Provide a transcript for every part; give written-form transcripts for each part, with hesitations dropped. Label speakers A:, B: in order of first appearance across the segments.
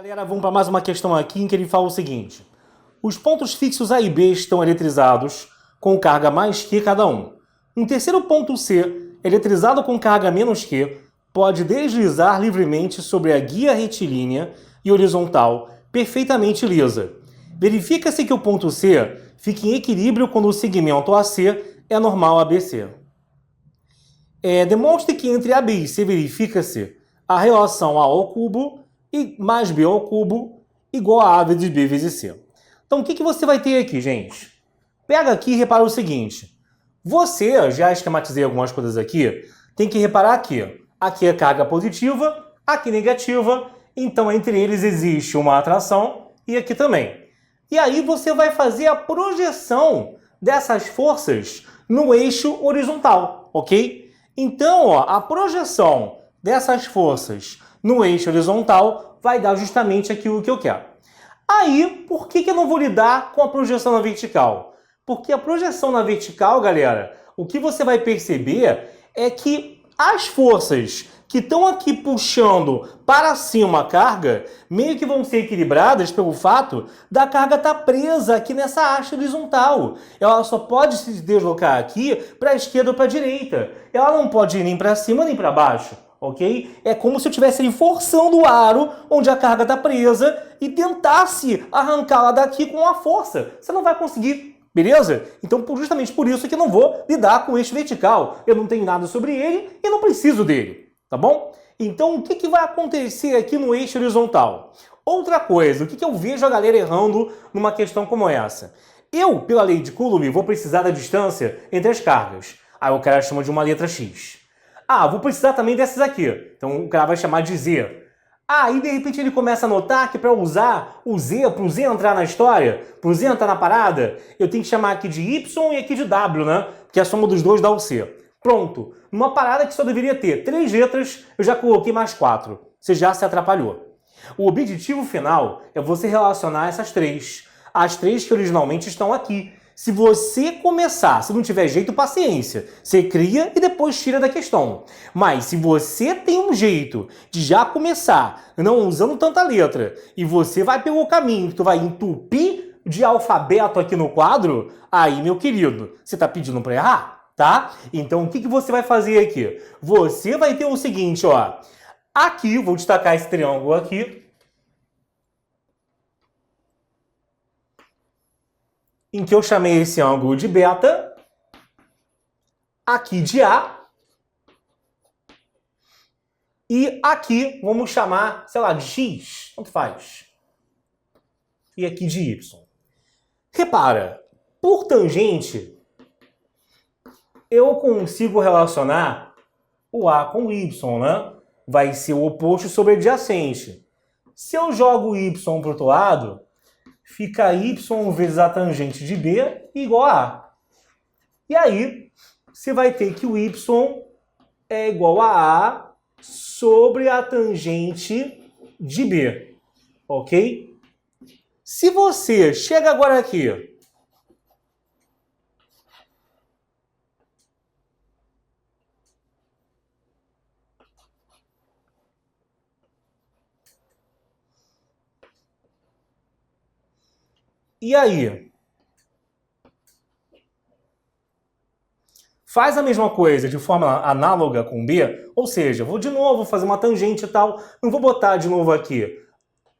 A: Galera, vamos para mais uma questão aqui em que ele fala o seguinte. Os pontos fixos A e B estão eletrizados com carga mais Q cada um. Um terceiro ponto C, eletrizado com carga menos Q, pode deslizar livremente sobre a guia retilínea e horizontal perfeitamente lisa. Verifica-se que o ponto C fica em equilíbrio quando o segmento AC é normal a BC. Demonstre que entre AB e C verifica-se a relação A ao cubo e mais B ao cubo igual a A vezes B vezes C. Então, o que você vai ter aqui, gente? Pega aqui e repara o seguinte. Você, já esquematizei algumas coisas aqui, tem que reparar aqui. Aqui é carga positiva, aqui negativa, então entre eles existe uma atração e aqui também. E aí você vai fazer a projeção dessas forças no eixo horizontal, ok? Então, ó, a projeção dessas forças no eixo horizontal vai dar justamente aquilo que eu quero. Aí, por que eu não vou lidar com a projeção na vertical? Porque a projeção na vertical, galera, o que você vai perceber é que as forças que estão aqui puxando para cima a carga, meio que vão ser equilibradas pelo fato da carga estar presa aqui nessa haste horizontal. Ela só pode se deslocar aqui para a esquerda ou para a direita. Ela não pode ir nem para cima nem para baixo, ok? É como se eu estivesse ali forçando o aro onde a carga está presa e tentasse arrancá-la daqui com a força. Você não vai conseguir. Beleza? Então, justamente por isso que eu não vou lidar com o eixo vertical. Eu não tenho nada sobre ele e não preciso dele. Tá bom? Então, o que vai acontecer aqui no eixo horizontal? Outra coisa, o que eu vejo a galera errando numa questão como essa? Eu, pela lei de Coulomb, vou precisar da distância entre as cargas. Aí o cara chama de uma letra X. Ah, vou precisar também dessas aqui. Então, o cara vai chamar de Z. Aí, de repente, ele começa a notar que para usar o Z, para o Z entrar na história, para o Z entrar na parada, eu tenho que chamar aqui de Y e aqui de W, né? Que a soma dos dois dá o C. Pronto. Numa parada que só deveria ter 3 letras, eu já coloquei mais 4. Você já se atrapalhou. O objetivo final é você relacionar essas três. As três que originalmente estão aqui. Se você começar, se não tiver jeito, paciência. Você cria e depois tira da questão. Mas se você tem um jeito de já começar, não usando tanta letra, e você vai pelo caminho que tu vai entupir de alfabeto aqui no quadro, aí, meu querido, você tá pedindo para errar? Tá? Então, o que você vai fazer aqui? Você vai ter o seguinte, ó. Aqui, vou destacar esse triângulo aqui. Em que eu chamei esse ângulo de beta. Aqui de A. E aqui, vamos chamar, sei lá, de X. Tanto faz. E aqui de Y. Repara, por tangente, eu consigo relacionar o A com o Y, né? Vai ser o oposto sobre adjacente. Se eu jogo o Y para o outro lado, fica Y vezes a tangente de B igual a A. E aí, você vai ter que o Y é igual a A sobre a tangente de B. Ok? Se você chega agora aqui, e aí? Faz a mesma coisa de forma análoga com B, ou seja, vou de novo fazer uma tangente e tal, não vou botar de novo aqui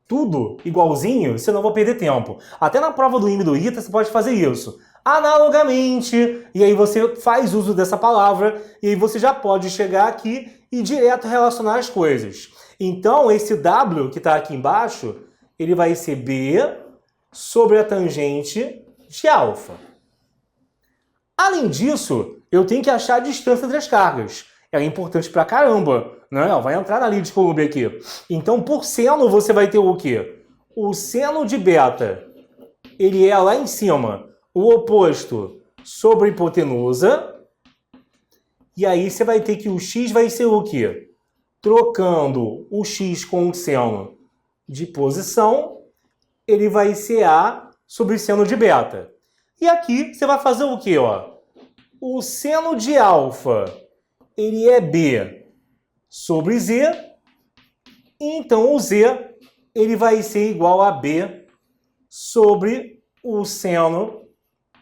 A: tudo igualzinho, senão vou perder tempo. Até na prova do IME e do ITA você pode fazer isso. Analogamente, e aí você faz uso dessa palavra, e aí você já pode chegar aqui e direto relacionar as coisas. Então, esse W que está aqui embaixo, ele vai ser B sobre a tangente de alfa. Além disso, eu tenho que achar a distância entre as cargas. Ela é importante pra caramba, né? Ela vai entrar na linha de Coulomb aqui. Então, por seno, você vai ter o quê? O seno de beta, ele é lá em cima, o oposto sobre a hipotenusa. E aí você vai ter que o x vai ser o quê? Trocando o x com o seno de posição, ele vai ser A sobre seno de beta. E aqui você vai fazer o quê, ó? O seno de alfa, ele é B sobre Z. Então, o Z ele vai ser igual a B sobre o seno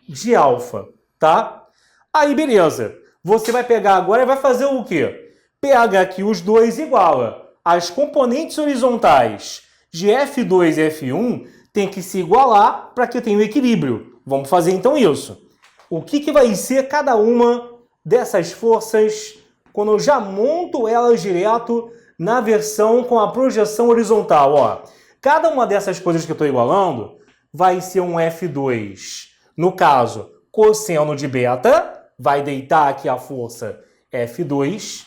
A: de alfa, tá? Aí, beleza. Você vai pegar agora e vai fazer o quê? Pega aqui os dois iguala. As componentes horizontais de F2 e F1 tem que se igualar para que tenha o equilíbrio. Vamos fazer então isso. O que vai ser cada uma dessas forças quando eu já monto elas direto na versão com a projeção horizontal? Ó, cada uma dessas coisas que eu estou igualando vai ser um F2. No caso, cosseno de beta, vai deitar aqui a força F2.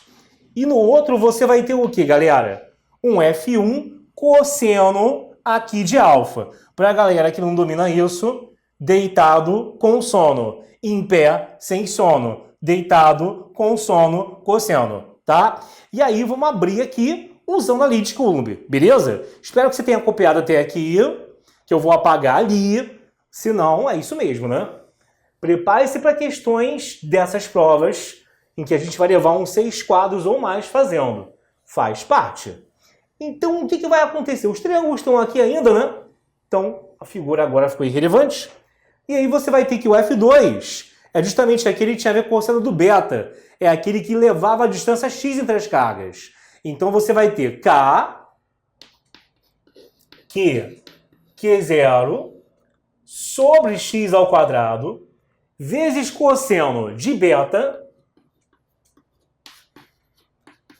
A: E no outro você vai ter o que, galera? Um F1 cosseno aqui de alfa. Para a galera que não domina isso, deitado com sono. Em pé, sem sono. Deitado com sono, cosseno, tá? E aí vamos abrir aqui usando a Lead Coulomb, beleza? Espero que você tenha copiado até aqui, que eu vou apagar ali. Se não, é isso mesmo, né? Prepare-se para questões dessas provas em que a gente vai levar uns 6 quadros ou mais fazendo. Faz parte. Então, o que vai acontecer? Os triângulos estão aqui ainda, né? Então, a figura agora ficou irrelevante. E aí você vai ter que o F2 é justamente aquele que tinha a ver com o cosseno do beta. É aquele que levava a distância x entre as cargas. Então, você vai ter K, Q0, sobre x ao quadrado, vezes cosseno de beta,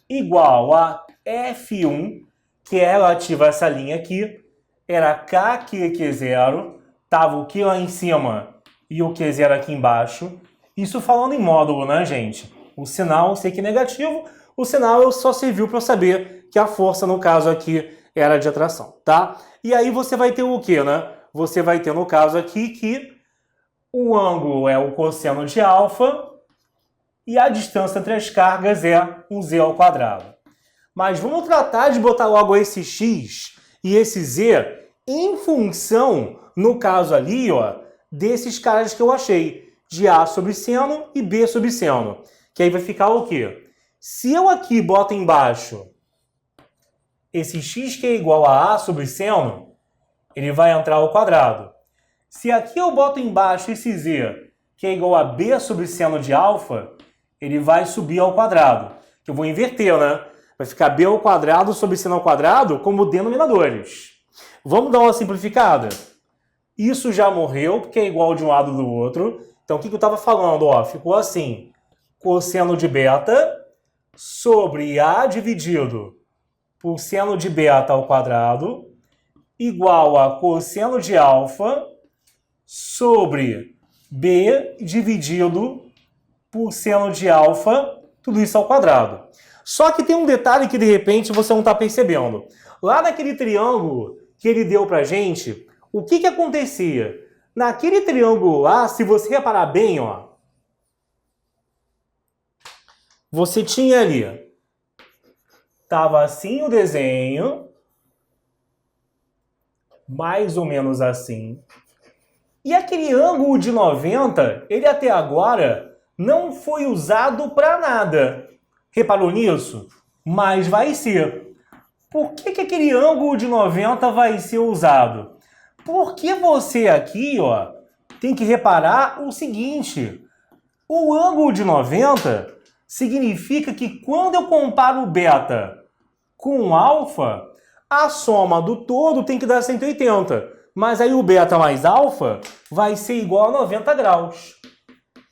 A: igual a F1, que é relativa a essa linha aqui, era K, Q0, tava o Q lá em cima e o Q0 aqui embaixo. Isso falando em módulo, né, gente? O sinal, eu sei que é negativo, o sinal só serviu para eu saber que a força, no caso aqui, era de atração, tá? E aí você vai ter o quê, né? Você vai ter, no caso aqui, que o ângulo é o cosseno de alfa e a distância entre as cargas é um z ao quadrado. Mas vamos tratar de botar logo esse x e esse z em função, no caso ali, ó, desses caras que eu achei, de A sobre seno e B sobre seno. Que aí vai ficar o quê? Se eu aqui boto embaixo esse x que é igual a sobre seno, ele vai entrar ao quadrado. Se aqui eu boto embaixo esse z, que é igual a B sobre seno de alfa, ele vai subir ao quadrado. Que eu vou inverter, né? Vai ficar B ao quadrado sobre seno ao quadrado como denominadores. Vamos dar uma simplificada? Isso já morreu, porque é igual de um lado do outro. Então, o que eu estava falando? Ó, ficou assim. Cosseno de beta sobre A dividido por seno de beta ao quadrado igual a cosseno de alfa sobre B dividido por seno de alfa, tudo isso ao quadrado. Só que tem um detalhe que de repente você não está percebendo. Lá naquele triângulo que ele deu pra gente, o que acontecia? Naquele triângulo lá, se você reparar bem, ó, você tinha ali, tava assim o desenho, mais ou menos assim. E aquele ângulo de 90, ele até agora não foi usado para nada. Reparou nisso? Mas vai ser. Por que aquele ângulo de 90 vai ser usado? Porque você aqui, ó, tem que reparar o seguinte. O ângulo de 90 significa que quando eu comparo o beta com o alfa, a soma do todo tem que dar 180. Mas aí o beta mais alfa vai ser igual a 90 graus.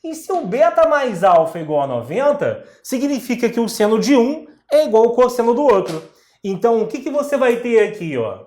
A: E se o beta mais alfa é igual a 90, significa que o seno de um é igual ao cosseno do outro. Então, o que você vai ter aqui, ó?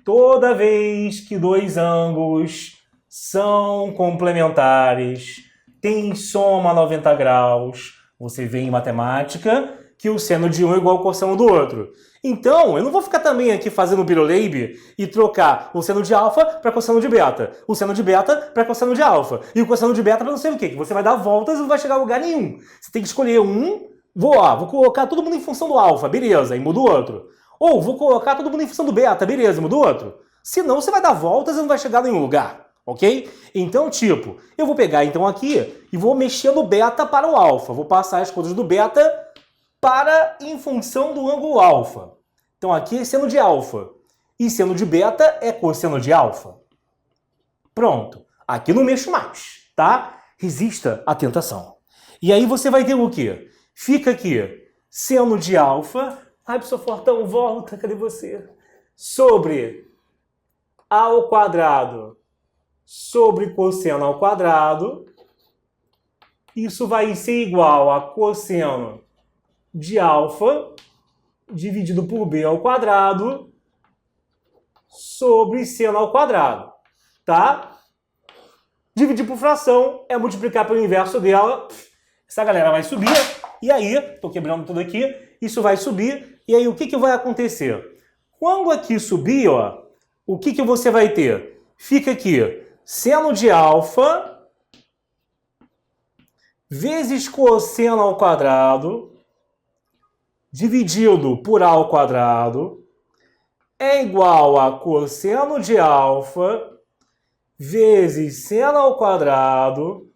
A: Toda vez que dois ângulos são complementares, tem soma 90 graus, você vê em matemática que o seno de um é igual ao cosseno do outro. Então, eu não vou ficar também aqui fazendo biroleibe e trocar o seno de alfa para cosseno de beta, o seno de beta para cosseno de alfa e o cosseno de beta para não sei o quê, que você vai dar voltas e não vai chegar a lugar nenhum. Você tem que escolher um, vou colocar todo mundo em função do alfa, beleza, e muda o outro. Ou vou colocar todo mundo em função do beta, beleza, e muda o outro. Senão você vai dar voltas e não vai chegar a nenhum lugar, ok? Então, tipo, eu vou pegar então aqui e vou mexer no beta para o alfa. Vou passar as coisas do beta para em função do ângulo alfa. Então aqui é seno de alfa. E seno de beta é cosseno de alfa. Pronto. Aqui não mexo mais, tá? Resista à tentação. E aí você vai ter o quê? Fica aqui, seno de alfa. Ai, professor Fortão, volta, cadê você? Sobre a ao quadrado sobre cosseno ao quadrado. Isso vai ser igual a cosseno de alfa dividido por b ao quadrado sobre seno ao quadrado, tá? Dividir por fração é multiplicar pelo inverso dela. Essa galera vai subir, e aí, tô quebrando tudo aqui, isso vai subir, e aí o que vai acontecer? Quando aqui subir, ó, o que você vai ter? Fica aqui, seno de alfa vezes cosseno ao quadrado dividido por a ao quadrado é igual a cosseno de alfa vezes seno ao quadrado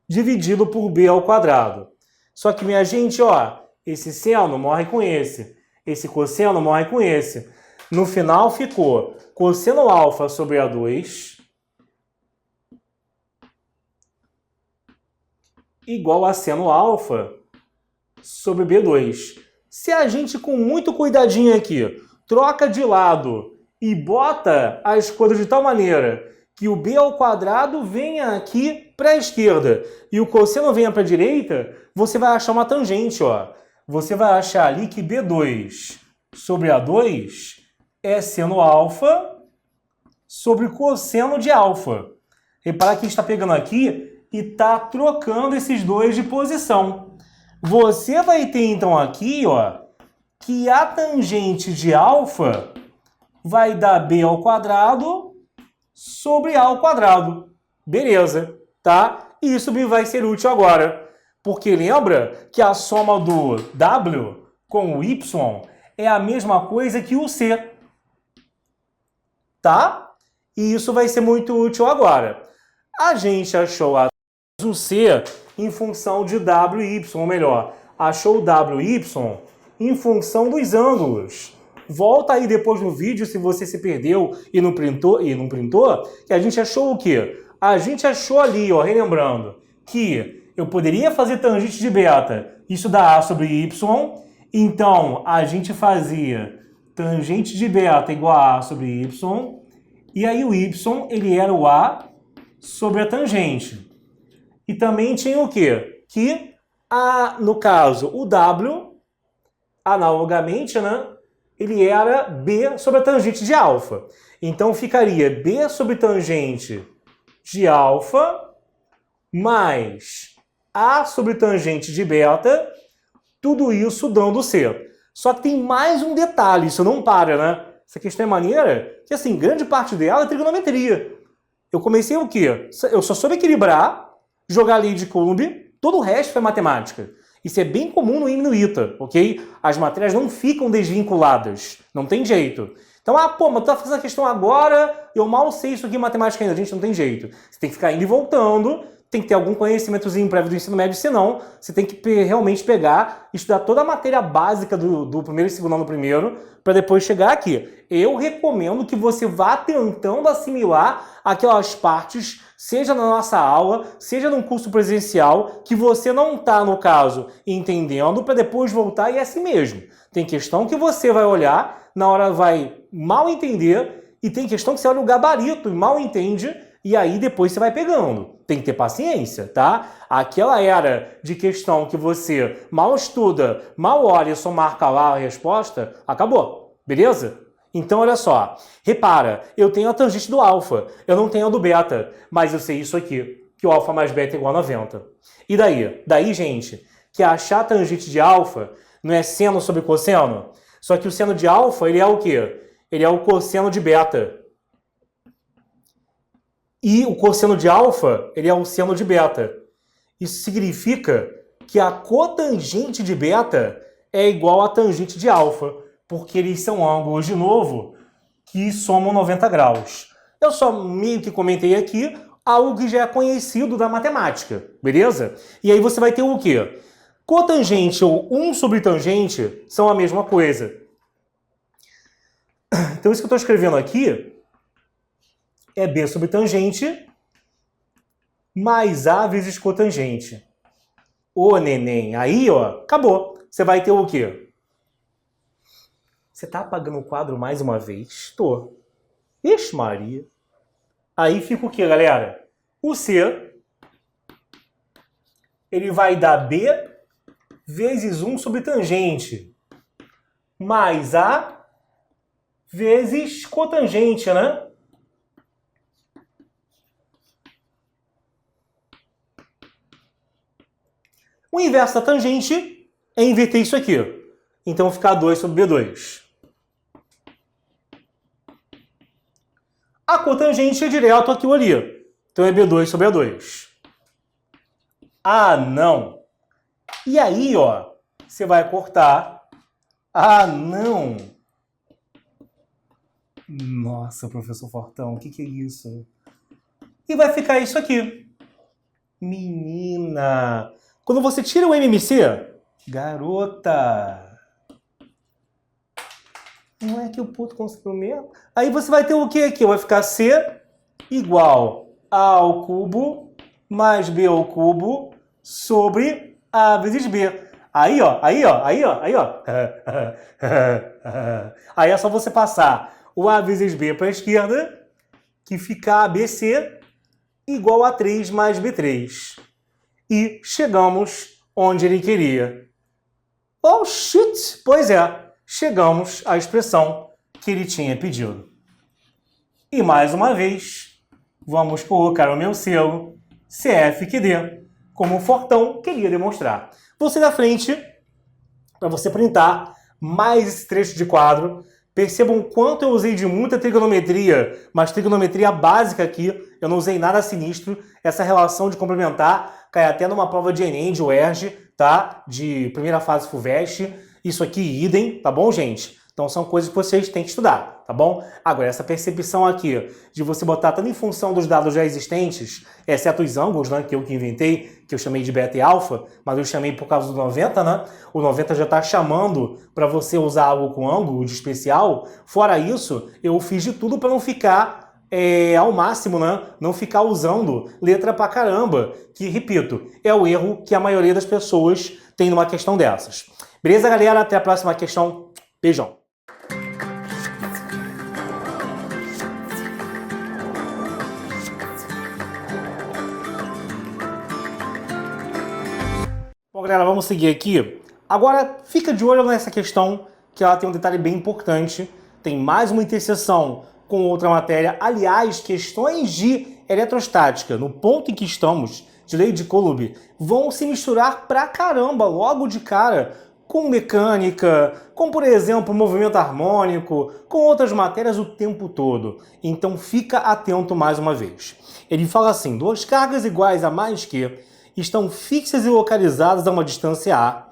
A: dividido por b ao quadrado. Só que, minha gente, ó, esse seno morre com esse cosseno morre com esse. No final ficou cosseno alfa sobre A2 igual a seno alfa sobre B2. Se a gente, com muito cuidadinho aqui, troca de lado e bota as coisas de tal maneira que o b ao quadrado venha aqui para a esquerda e o cosseno venha para a direita, você vai achar uma tangente, ó. Você vai achar ali que B2 sobre A2 é seno alfa sobre cosseno de alfa. Repara que a gente está pegando aqui e está trocando esses dois de posição. Você vai ter, então, aqui, ó, que a tangente de alfa vai dar b ao quadrado sobre a ao quadrado. Beleza, tá? E isso me vai ser útil agora. Porque lembra que a soma do w com o y é a mesma coisa que o c. Tá? E isso vai ser muito útil agora. A gente achou o c em função de w e y, ou melhor, achou o w e y em função dos ângulos. Volta aí depois no vídeo se você se perdeu e não printou, que a gente achou o quê? A gente achou ali, ó, relembrando, que eu poderia fazer tangente de beta, isso dá a sobre y, então a gente fazia tangente de beta igual a sobre y, e aí o y, ele era o a sobre a tangente. E também tinha o quê? Que, no caso, o w, analogamente, né, ele era b sobre a tangente de alfa. Então ficaria b sobre tangente de alfa mais a sobre tangente de beta, tudo isso dando c. Só que tem mais um detalhe, isso não para, né? Essa questão é maneira, que assim, grande parte dela é trigonometria. Eu comecei o quê? Eu só soube equilibrar, jogar lei de Coulomb, todo o resto foi matemática. Isso é bem comum no IME e no ITA, ok? As matérias não ficam desvinculadas, não tem jeito. Então, pô, mas tu tá fazendo a questão agora, eu mal sei isso aqui em matemática ainda, gente, não tem jeito. Você tem que ficar indo e voltando, tem que ter algum conhecimentozinho prévio do ensino médio, senão você tem que realmente pegar, estudar toda a matéria básica do primeiro e segundo ano primeiro, para depois chegar aqui. Eu recomendo que você vá tentando assimilar aquelas partes, seja na nossa aula, seja num curso presencial, que você não está, no caso, entendendo, para depois voltar e é assim mesmo. Tem questão que você vai olhar, na hora vai mal entender, e tem questão que você olha o gabarito e mal entende, e aí depois você vai pegando. Tem que ter paciência, tá? Aquela era de questão que você mal estuda, mal olha e só marca lá a resposta, acabou. Beleza? Então, olha só. Repara, eu tenho a tangente do alfa, eu não tenho a do beta, mas eu sei isso aqui, que o alfa mais beta é igual a 90. E daí? Daí, gente, que achar a tangente de alfa não é seno sobre cosseno? Só que o seno de alfa, ele é o quê? Ele é o cosseno de beta. E o cosseno de alfa, ele é o seno de beta. Isso significa que a cotangente de beta é igual à tangente de alfa, porque eles são ângulos, de novo, que somam 90 graus. Eu só meio que comentei aqui algo que já é conhecido da matemática, beleza? E aí você vai ter o quê? Cotangente ou 1 sobre tangente são a mesma coisa. Então isso que eu estou escrevendo aqui é B sobre tangente mais A vezes cotangente. Ô, neném, aí, ó, acabou. Você vai ter o quê? Você tá apagando o quadro mais uma vez? Tô. Ixi, Maria. Aí fica o quê, galera? O C, ele vai dar B vezes 1 sobre tangente mais A vezes cotangente, né? O inverso da tangente é inverter isso aqui. Então fica 2 sobre B2. A cotangente é direto aquilo ali. Então é B2 sobre A2. Ah, não. E aí, ó, você vai cortar. Ah, não. Nossa, professor Fortão, o que é isso? E vai ficar isso aqui. Menina. Quando você tira o MMC, garota. Não é que o puto conseguiu mesmo? Aí você vai ter o que aqui? Vai ficar C igual A ao cubo mais B ao cubo sobre A vezes B. Aí, ó. Aí é só você passar o A vezes B para a esquerda, que fica ABC igual a 3 mais B3. E chegamos onde ele queria. Oh, shit! Pois é, chegamos à expressão que ele tinha pedido. E mais uma vez, vamos colocar o meu selo CFQD, como o Fortão queria demonstrar. Você da frente, para você printar mais esse trecho de quadro. Percebam quanto eu usei de muita trigonometria, mas trigonometria básica aqui, eu não usei nada sinistro. Essa relação de complementar cai até numa prova de Enem, de UERJ, tá? De primeira fase FUVEST. Isso aqui, idem, tá bom, gente? Então são coisas que vocês têm que estudar, tá bom? Agora, essa percepção aqui de você botar tanto em função dos dados já existentes, exceto os ângulos, né, que eu que inventei, que eu chamei de beta e alfa, mas eu chamei por causa do 90, né? O 90 já está chamando para você usar algo com ângulo de especial. Fora isso, eu fiz de tudo para não ficar ao máximo, né? Não ficar usando letra pra caramba, que, repito, é o erro que a maioria das pessoas tem numa questão dessas. Beleza, galera? Até a próxima questão. Beijão. Bom, galera, vamos seguir aqui. Agora, fica de olho nessa questão, que ela tem um detalhe bem importante. Tem mais uma interseção com outra matéria. Aliás, questões de eletrostática, no ponto em que estamos, de lei de Coulomb, vão se misturar pra caramba, logo de cara, com mecânica, com, por exemplo, movimento harmônico, com outras matérias o tempo todo. Então, fica atento mais uma vez. Ele fala assim, duas cargas iguais a mais que estão fixas e localizadas a uma distância A,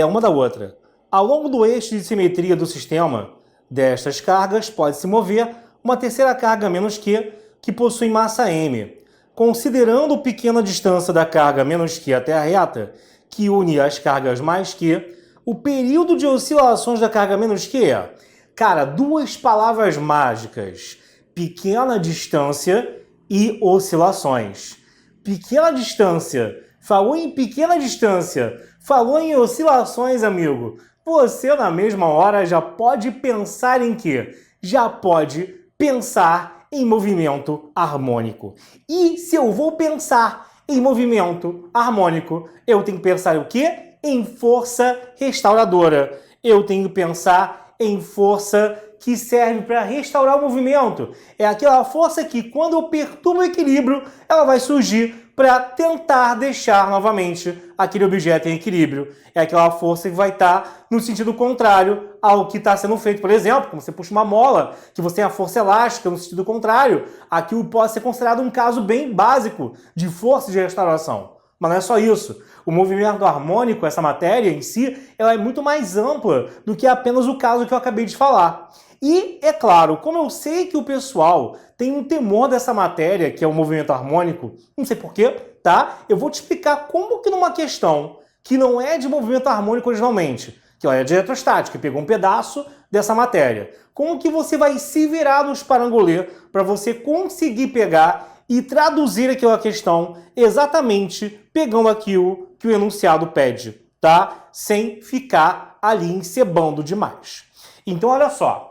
A: uma da outra. Ao longo do eixo de simetria do sistema destas cargas, pode-se mover uma terceira carga menos que possui massa m. Considerando pequena distância da carga menos que até a reta, que une as cargas mais que, o período de oscilações da carga menos que é, cara, duas palavras mágicas, pequena distância e oscilações. Pequena distância, falou em pequena distância, falou em oscilações, amigo. Você, na mesma hora, já pode pensar em quê? Já pode pensar em movimento harmônico. E se eu vou pensar em movimento harmônico, eu tenho que pensar o quê? Em força restauradora. Eu tenho que pensar em força que serve para restaurar o movimento. É aquela força que, quando eu perturbo o equilíbrio, ela vai surgir para tentar deixar novamente aquele objeto em equilíbrio. É aquela força que vai estar no sentido contrário ao que está sendo feito. Por exemplo, quando você puxa uma mola, que você tem a força elástica no sentido contrário, aquilo pode ser considerado um caso bem básico de força de restauração. Mas não é só isso. O movimento harmônico, essa matéria em si, ela é muito mais ampla do que apenas o caso que eu acabei de falar. E, é claro, como eu sei que o pessoal tem um temor dessa matéria, que é o movimento harmônico, não sei porquê, tá? Eu vou te explicar como que numa questão que não é de movimento harmônico originalmente, que é de eletrostática, que pegou um pedaço dessa matéria. Como que você vai se virar nos parangolê para você conseguir pegar e traduzir aquela questão exatamente pegando aquilo que o enunciado pede, tá? Sem ficar ali encebando demais. Então, olha só.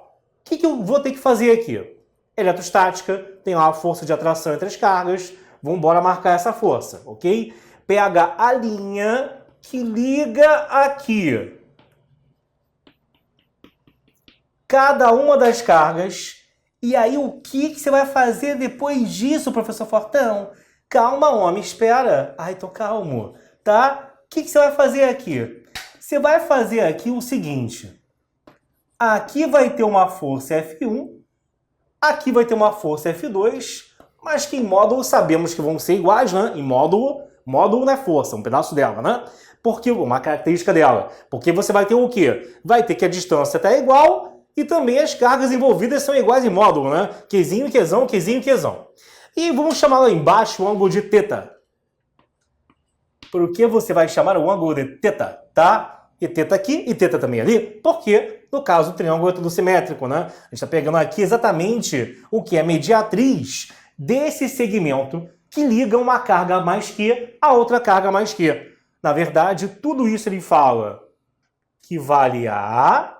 A: O que eu vou ter que fazer aqui? Eletrostática, tem lá a força de atração entre as cargas. Vamos embora marcar essa força, ok? Pega a linha que liga aqui cada uma das cargas. E aí, o que você vai fazer depois disso, professor Fortão? Calma, homem, espera. Ai, tô calmo, tá? O que você vai fazer aqui? Você vai fazer aqui o seguinte. Aqui vai ter uma força F1, aqui vai ter uma força F2, mas que em módulo sabemos que vão ser iguais, né? Em módulo não é força, um pedaço dela, né? Porque uma característica dela. Porque você vai ter o quê? Vai ter que a distância está igual e também as cargas envolvidas são iguais em módulo, né? Qzinho, Qzão, Qzinho, Qzão. E vamos chamar lá embaixo o ângulo de θ. Por que você vai chamar o ângulo de θ, tá? E θ aqui e θ também ali, porque, no caso, o triângulo é tudo simétrico, né? A gente está pegando aqui exatamente o que é mediatriz desse segmento que liga uma carga mais Q a outra carga mais Q. Na verdade, tudo isso ele fala que vale A,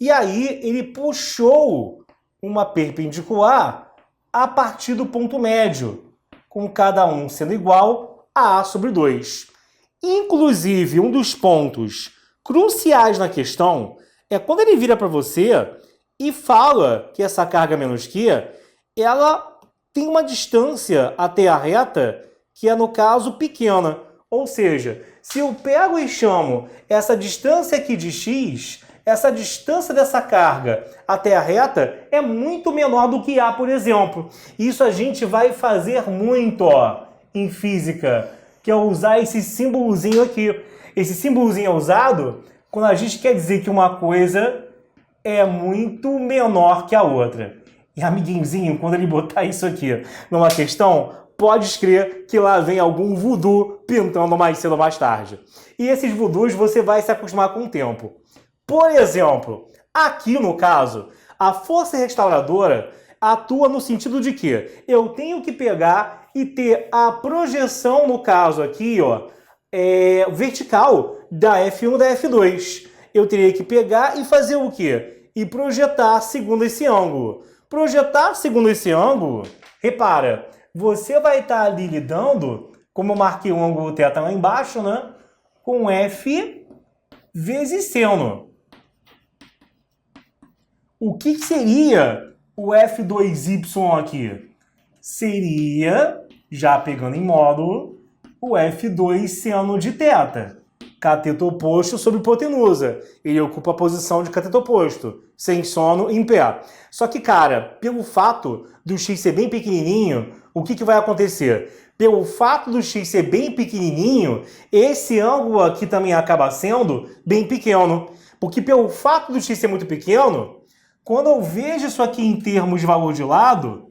A: e aí ele puxou uma perpendicular a partir do ponto médio, com cada um sendo igual a A sobre 2. Inclusive, um dos pontos cruciais na questão é quando ele vira para você e fala que essa carga menos Q, ela tem uma distância até a reta que é, no caso, pequena. Ou seja, se eu pego e chamo essa distância aqui de x, essa distância dessa carga até a reta é muito menor do que A, por exemplo. Isso a gente vai fazer muito, ó, em física, que é usar esse símbolozinho aqui. Esse símbolozinho é usado quando a gente quer dizer que uma coisa é muito menor que a outra. E amiguinho, quando ele botar isso aqui numa questão, pode crer que lá vem algum voodoo pintando mais cedo ou mais tarde. E esses voodoos você vai se acostumar com o tempo. Por exemplo, aqui no caso, a força restauradora atua no sentido de que eu tenho que pegar e ter a projeção, no caso aqui, ó, vertical da F1 e da F2. Eu teria que pegar e fazer o quê? E projetar segundo esse ângulo. Projetar segundo esse ângulo, repara, você vai estar ali lidando, como eu marquei o ângulo θ lá embaixo, né? Com F vezes seno. O que seria o F2y aqui? Seria, já pegando em módulo, o F2 seno de θ. Cateto oposto sobre hipotenusa. Ele ocupa a posição de cateto oposto, sem sono, em pé. Só que, cara, pelo fato do x ser bem pequenininho, o que vai acontecer? Pelo fato do x ser bem pequenininho, esse ângulo aqui também acaba sendo bem pequeno. Porque pelo fato do x ser muito pequeno, quando eu vejo isso aqui em termos de valor de lado,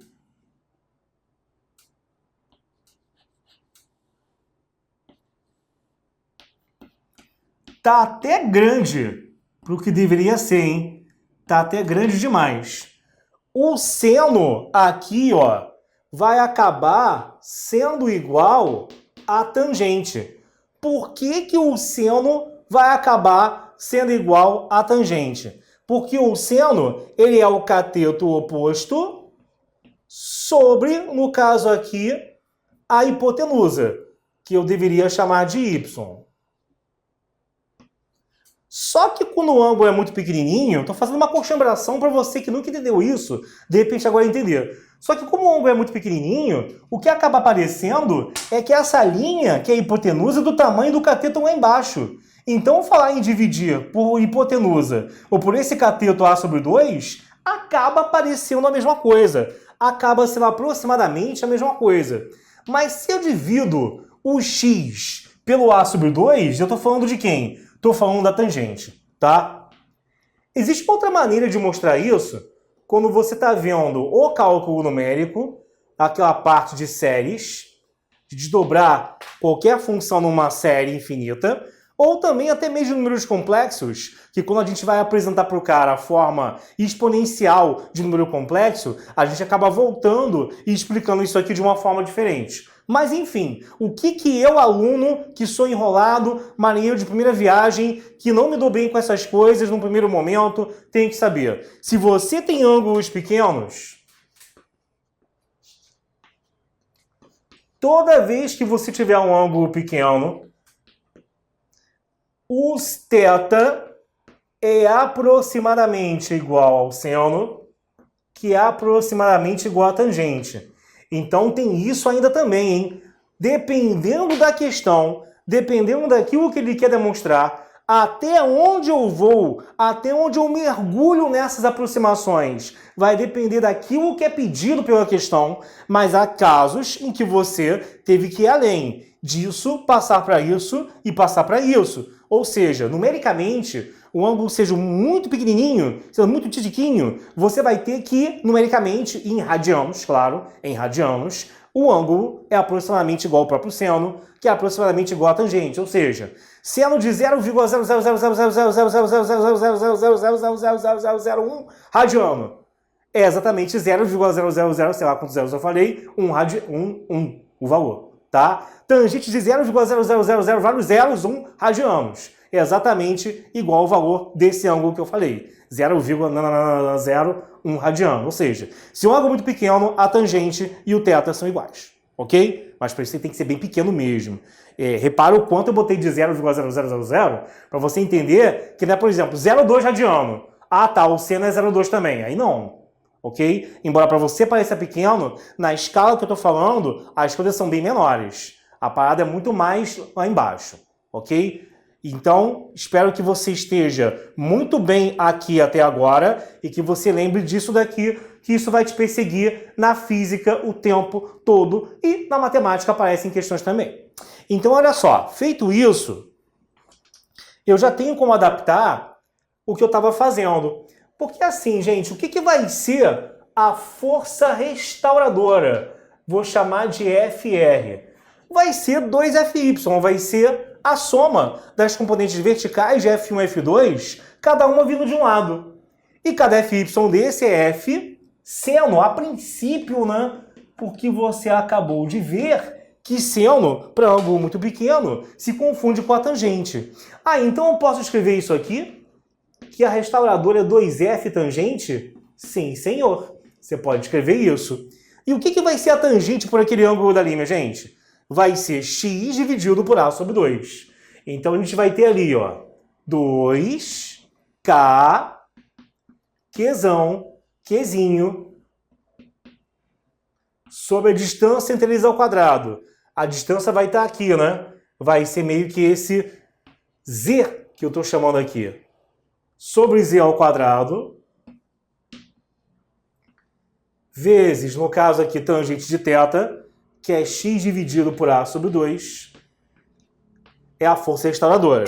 A: tá até grande para o que deveria ser, hein? Tá até grande demais. O seno aqui, ó, vai acabar sendo igual à tangente. Por que o seno vai acabar sendo igual à tangente? Porque o seno, ele é o cateto oposto sobre, no caso aqui, a hipotenusa, que eu deveria chamar de y. Só que quando o ângulo é muito pequenininho, estou fazendo uma conchambreação para você que nunca entendeu isso, de repente agora entender. Só que como o ângulo é muito pequenininho, o que acaba aparecendo é que essa linha, que é a hipotenusa, é do tamanho do cateto lá embaixo. Então, falar em dividir por hipotenusa ou por esse cateto A sobre 2, acaba aparecendo a mesma coisa. Acaba sendo aproximadamente a mesma coisa. Mas se eu divido o x pelo A sobre 2, eu estou falando de quem? Estou falando da tangente, tá? Existe outra maneira de mostrar isso quando você está vendo o cálculo numérico, aquela parte de séries, de desdobrar qualquer função numa série infinita, ou também até mesmo números complexos, que quando a gente vai apresentar para o cara a forma exponencial de número complexo, a gente acaba voltando e explicando isso aqui de uma forma diferente. Mas enfim, o que eu, aluno, que sou enrolado, marinheiro de primeira viagem, que não me dou bem com essas coisas no primeiro momento, tenho que saber? Se você tem ângulos pequenos, toda vez que você tiver um ângulo pequeno, o θ é aproximadamente igual ao seno, que é aproximadamente igual à tangente. Então tem isso ainda também, hein? Dependendo da questão, dependendo daquilo que ele quer demonstrar, até onde eu vou, até onde eu mergulho nessas aproximações, vai depender daquilo que é pedido pela questão, mas há casos em que você teve que ir além disso, passar para isso e passar para isso. Ou seja, numericamente, o ângulo seja muito pequenininho, seja muito titiquinho, você vai ter que, numericamente, em radianos, claro, em radianos, o ângulo é aproximadamente igual ao próprio seno, que é aproximadamente igual à tangente. Ou seja, seno de 0,00000000000000001 radiano é exatamente 0,000, sei lá quantos zeros eu falei, o valor, tá? Tangente de 0,0000 vários zeros, 1 radianos. É exatamente igual ao valor desse ângulo que eu falei. 0,01 radiano. Ou seja, se um ângulo é muito pequeno, a tangente e o θ são iguais. Ok? Mas para isso tem que ser bem pequeno mesmo. Repara o quanto eu botei de 0,0000 para você entender que não é, por exemplo, 0,2 radiano. Ah, tá, o seno é 0,2 também. Aí não. Ok? Embora para você pareça pequeno, na escala que eu estou falando, as coisas são bem menores. A parada é muito mais lá embaixo. Ok? Então, espero que você esteja muito bem aqui até agora e que você lembre disso daqui, que isso vai te perseguir na física o tempo todo e na matemática aparecem questões também. Então, olha só, feito isso, eu já tenho como adaptar o que eu estava fazendo. Porque assim, gente, o que vai ser a força restauradora? Vou chamar de FR. Vai ser 2FY, vai ser a soma das componentes verticais de F1 e F2, cada uma vindo de um lado. E cada FY desse é F seno, a princípio, né? Porque você acabou de ver que seno, para algo muito pequeno, se confunde com a tangente. Ah, então eu posso escrever isso aqui? Que a restauradora é 2F tangente? Sim, senhor. Você pode escrever isso. E o que vai ser a tangente por aquele ângulo dali, minha gente? Vai ser x dividido por a sobre 2. Então a gente vai ter ali, ó, 2k, Qzinho, sobre a distância entre eles ao quadrado. A distância vai estar aqui, né? Vai ser meio que esse z que eu estou chamando aqui. Sobre z ao quadrado, vezes, no caso aqui, tangente de θ, que é x dividido por a sobre 2, é a força restauradora.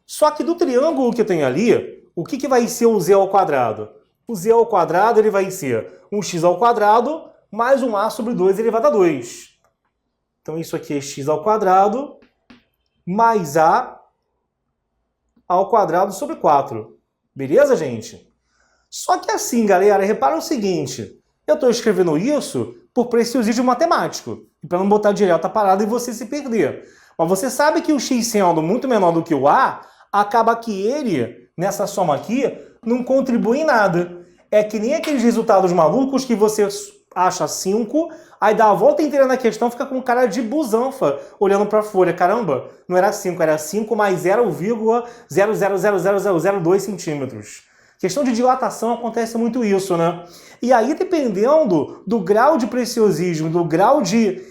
A: Só que do triângulo que eu tenho ali, o que vai ser o z ao quadrado? O z ao quadrado ele vai ser um x ao quadrado mais um a sobre 2 elevado a 2. Então isso aqui é x ao quadrado mais a ao quadrado sobre 4. Beleza, gente? Só que assim, galera, repara o seguinte. Eu estou escrevendo isso por preciosismo matemático. E para não botar direto a parada e você se perder. Mas você sabe que o x sendo muito menor do que o a, acaba que ele, nessa soma aqui, não contribui em nada. É que nem aqueles resultados malucos que você acha 5, aí dá a volta inteira na questão, fica com cara de busanfa, olhando para a folha. Caramba, não era 5, era 5 mais 0,0000002 centímetros. Questão de dilatação acontece muito isso, né? E aí, dependendo do grau de preciosismo, do grau de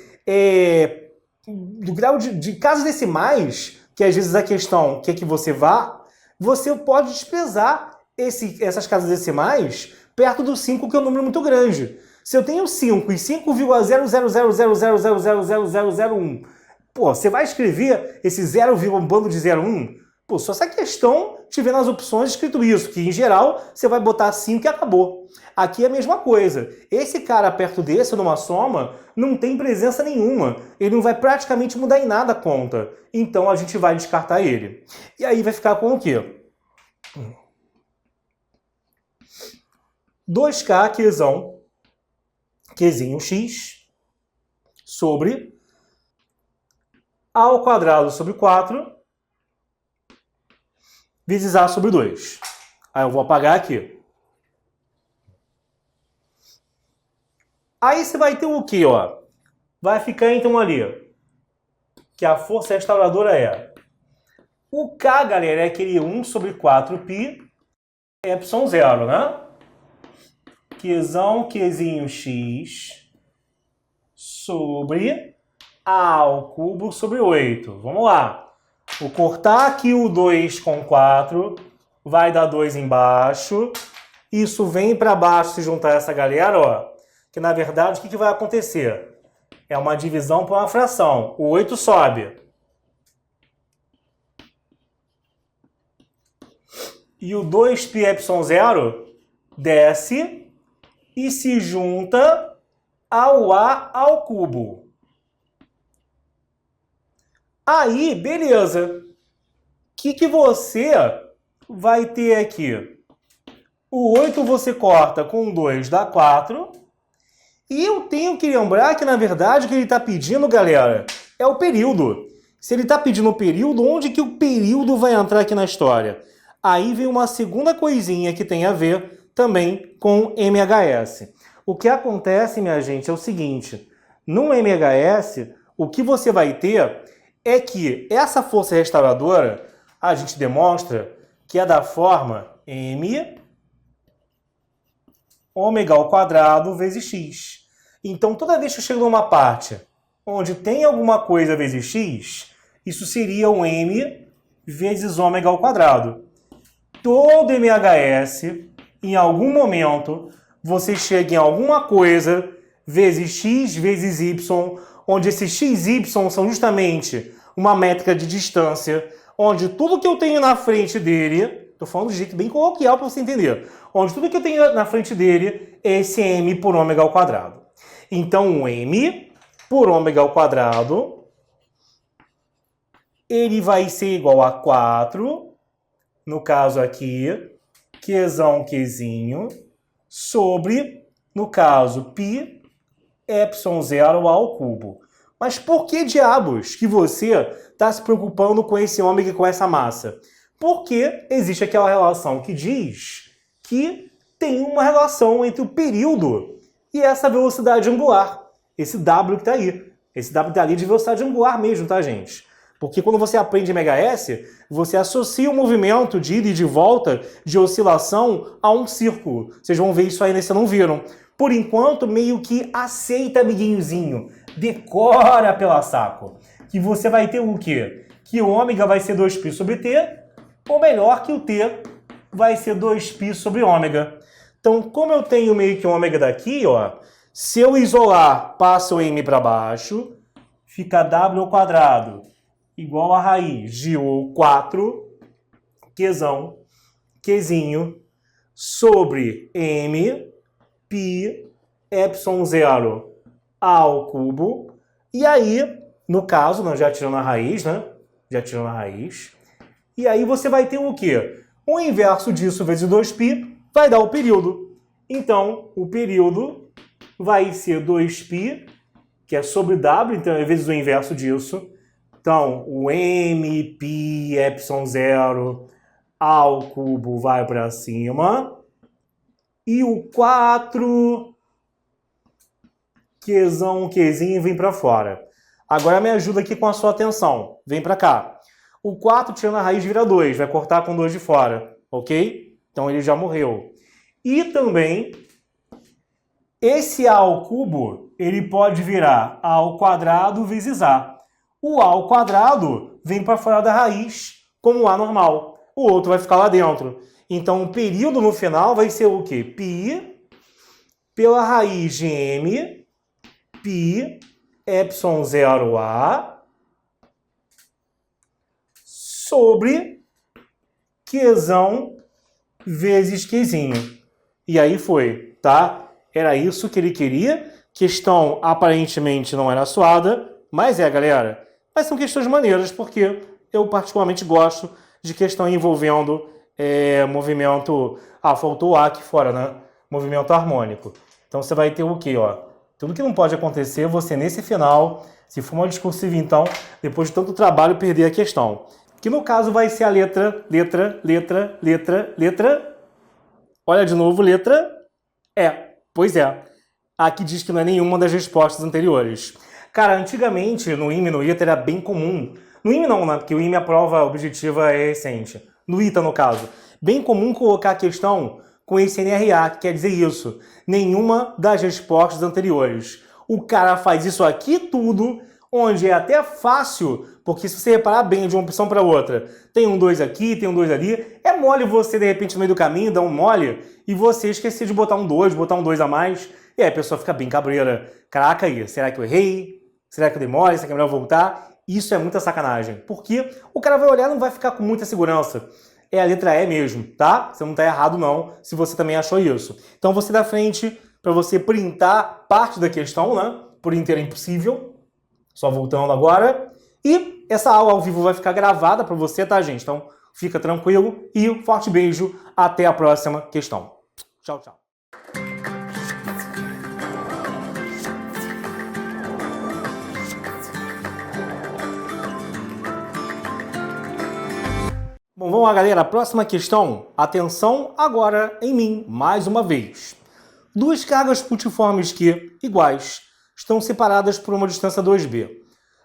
A: casas decimais, que às vezes a questão quer que você vá, você pode desprezar essas casas decimais perto do 5, que é um número muito grande. Se eu tenho 5 e 5,00000000001, pô, você vai escrever esse 0, um bando de 0,1? Pô, só se a questão tiver nas opções escrito isso, que em geral você vai botar 5 e acabou. Aqui é a mesma coisa. Esse cara perto desse, numa soma, não tem presença nenhuma. Ele não vai praticamente mudar em nada a conta. Então a gente vai descartar ele. E aí vai ficar com o quê? 2k Qzinho x sobre a ao quadrado sobre 4 vezes a sobre 2. Aí eu vou apagar aqui. Aí você vai ter o quê, ó? Vai ficar então ali, que a força restauradora é o K, galera, é aquele 1 sobre 4π epsilon 0, né? Qzinho x sobre a ao cubo sobre 8. Vamos lá. Vou cortar aqui o 2 com 4, vai dar 2 embaixo. Isso vem para baixo se juntar essa galera, ó. Que na verdade o que vai acontecer? É uma divisão por uma fração. O 8 sobe. E o 2π epsilon 0 desce e se junta ao a ao cubo. Aí, beleza. O que você vai ter aqui? O 8 você corta com 2, dá 4. E eu tenho que lembrar que, na verdade, o que ele está pedindo, galera, é o período. Se ele está pedindo o período, onde que o período vai entrar aqui na história? Aí vem uma segunda coisinha que tem a ver também com MHS. O que acontece, minha gente, é o seguinte. No MHS, o que você vai ter é que essa força restauradora, a gente demonstra que é da forma m ômega ao quadrado vezes x. Então, toda vez que eu chego numa parte onde tem alguma coisa vezes x, isso seria um m vezes ômega ao quadrado. Todo MHS, em algum momento, você chega em alguma coisa vezes x vezes y, onde esses x e y são justamente uma métrica de distância, onde tudo que eu tenho na frente dele, estou falando de jeito bem coloquial para você entender, onde tudo que eu tenho na frente dele é esse m por ômega ao quadrado. Então, o m por ômega ao quadrado, ele vai ser igual a 4, no caso aqui, Qzinho, sobre, no caso, π epsilon 0 ao cubo. Mas por que diabos que você está se preocupando com esse ômega e com essa massa? Porque existe aquela relação que diz que tem uma relação entre o período e essa velocidade angular. Esse W que está aí. Esse W que está ali de velocidade angular mesmo, tá, gente? Porque quando você aprende MHS, você associa o movimento de ida e de volta, de oscilação, a um círculo. Vocês vão ver isso aí, né? Se não viram. Por enquanto, meio que aceita, amiguinhozinho. Decora pela saco. Que você vai ter o quê? Que o ômega vai ser 2π sobre t, ou melhor, que o t vai ser 2π sobre ômega. Então, como eu tenho meio que o ômega daqui, ó, se eu isolar, passa o m para baixo, fica w ao quadrado igual a raiz de 4 Qzinho sobre m π epsilon 0 ao cubo. E aí, no caso, nós já tirando a raiz, né? Já tirando a raiz. E aí você vai ter o quê? O inverso disso vezes 2π vai dar o período. Então, o período vai ser 2π, que é sobre w, então é vezes o inverso disso. Então, o m π epsilon 0 ao cubo vai para cima. E o 4 Qzinho vem para fora. Agora me ajuda aqui com a sua atenção. Vem para cá. O 4 tirando a raiz vira 2. Vai cortar com 2 de fora. Ok? Então ele já morreu. E também, esse a ao cubo, ele pode virar a ao quadrado vezes a. O a ao quadrado vem para fora da raiz, como a normal. O outro vai ficar lá dentro. Então, o período no final vai ser o quê? Π pela raiz de m, π epsilon 0a, sobre Qzão vezes Qzinho. E aí foi, tá? Era isso que ele queria. Questão aparentemente não era suada, mas galera. Mas são questões maneiras, porque eu particularmente gosto de questão envolvendo movimento... Ah, faltou o A aqui fora, né? Movimento harmônico. Então você vai ter o quê, ó? Tudo que não pode acontecer, você nesse final, se for uma discursiva então, depois de tanto trabalho, perder a questão. Que no caso vai ser a letra. Olha de novo, letra E. Pois é. Aqui diz que não é nenhuma das respostas anteriores. Cara, antigamente no IME e no ITA era bem comum. No IME não, né? Porque o IME a prova objetiva é recente. No ITA, no caso. Bem comum colocar a questão com esse NRA, que quer dizer isso. Nenhuma das respostas anteriores. O cara faz isso aqui tudo, onde é até fácil, porque se você reparar bem de uma opção para outra, tem um 2 aqui, tem um 2 ali, é mole você, de repente, no meio do caminho, dar um mole, e você esquecer de botar um 2 a mais, e aí a pessoa fica bem cabreira. Caraca aí, será que eu errei? Será que eu demore? Será que é melhor voltar? Isso é muita sacanagem, porque o cara vai olhar e não vai ficar com muita segurança. É a letra E mesmo, tá? Você não tá errado não, se você também achou isso. Então você dá frente para você printar parte da questão, né? Por inteiro é impossível. Só voltando agora. E essa aula ao vivo vai ficar gravada para você, tá, gente? Então fica tranquilo e um forte beijo. Até a próxima questão. Tchau, tchau. Bom, vamos lá, galera. A próxima questão. Atenção agora em mim, mais uma vez. Duas cargas putiformes Q iguais estão separadas por uma distância 2b.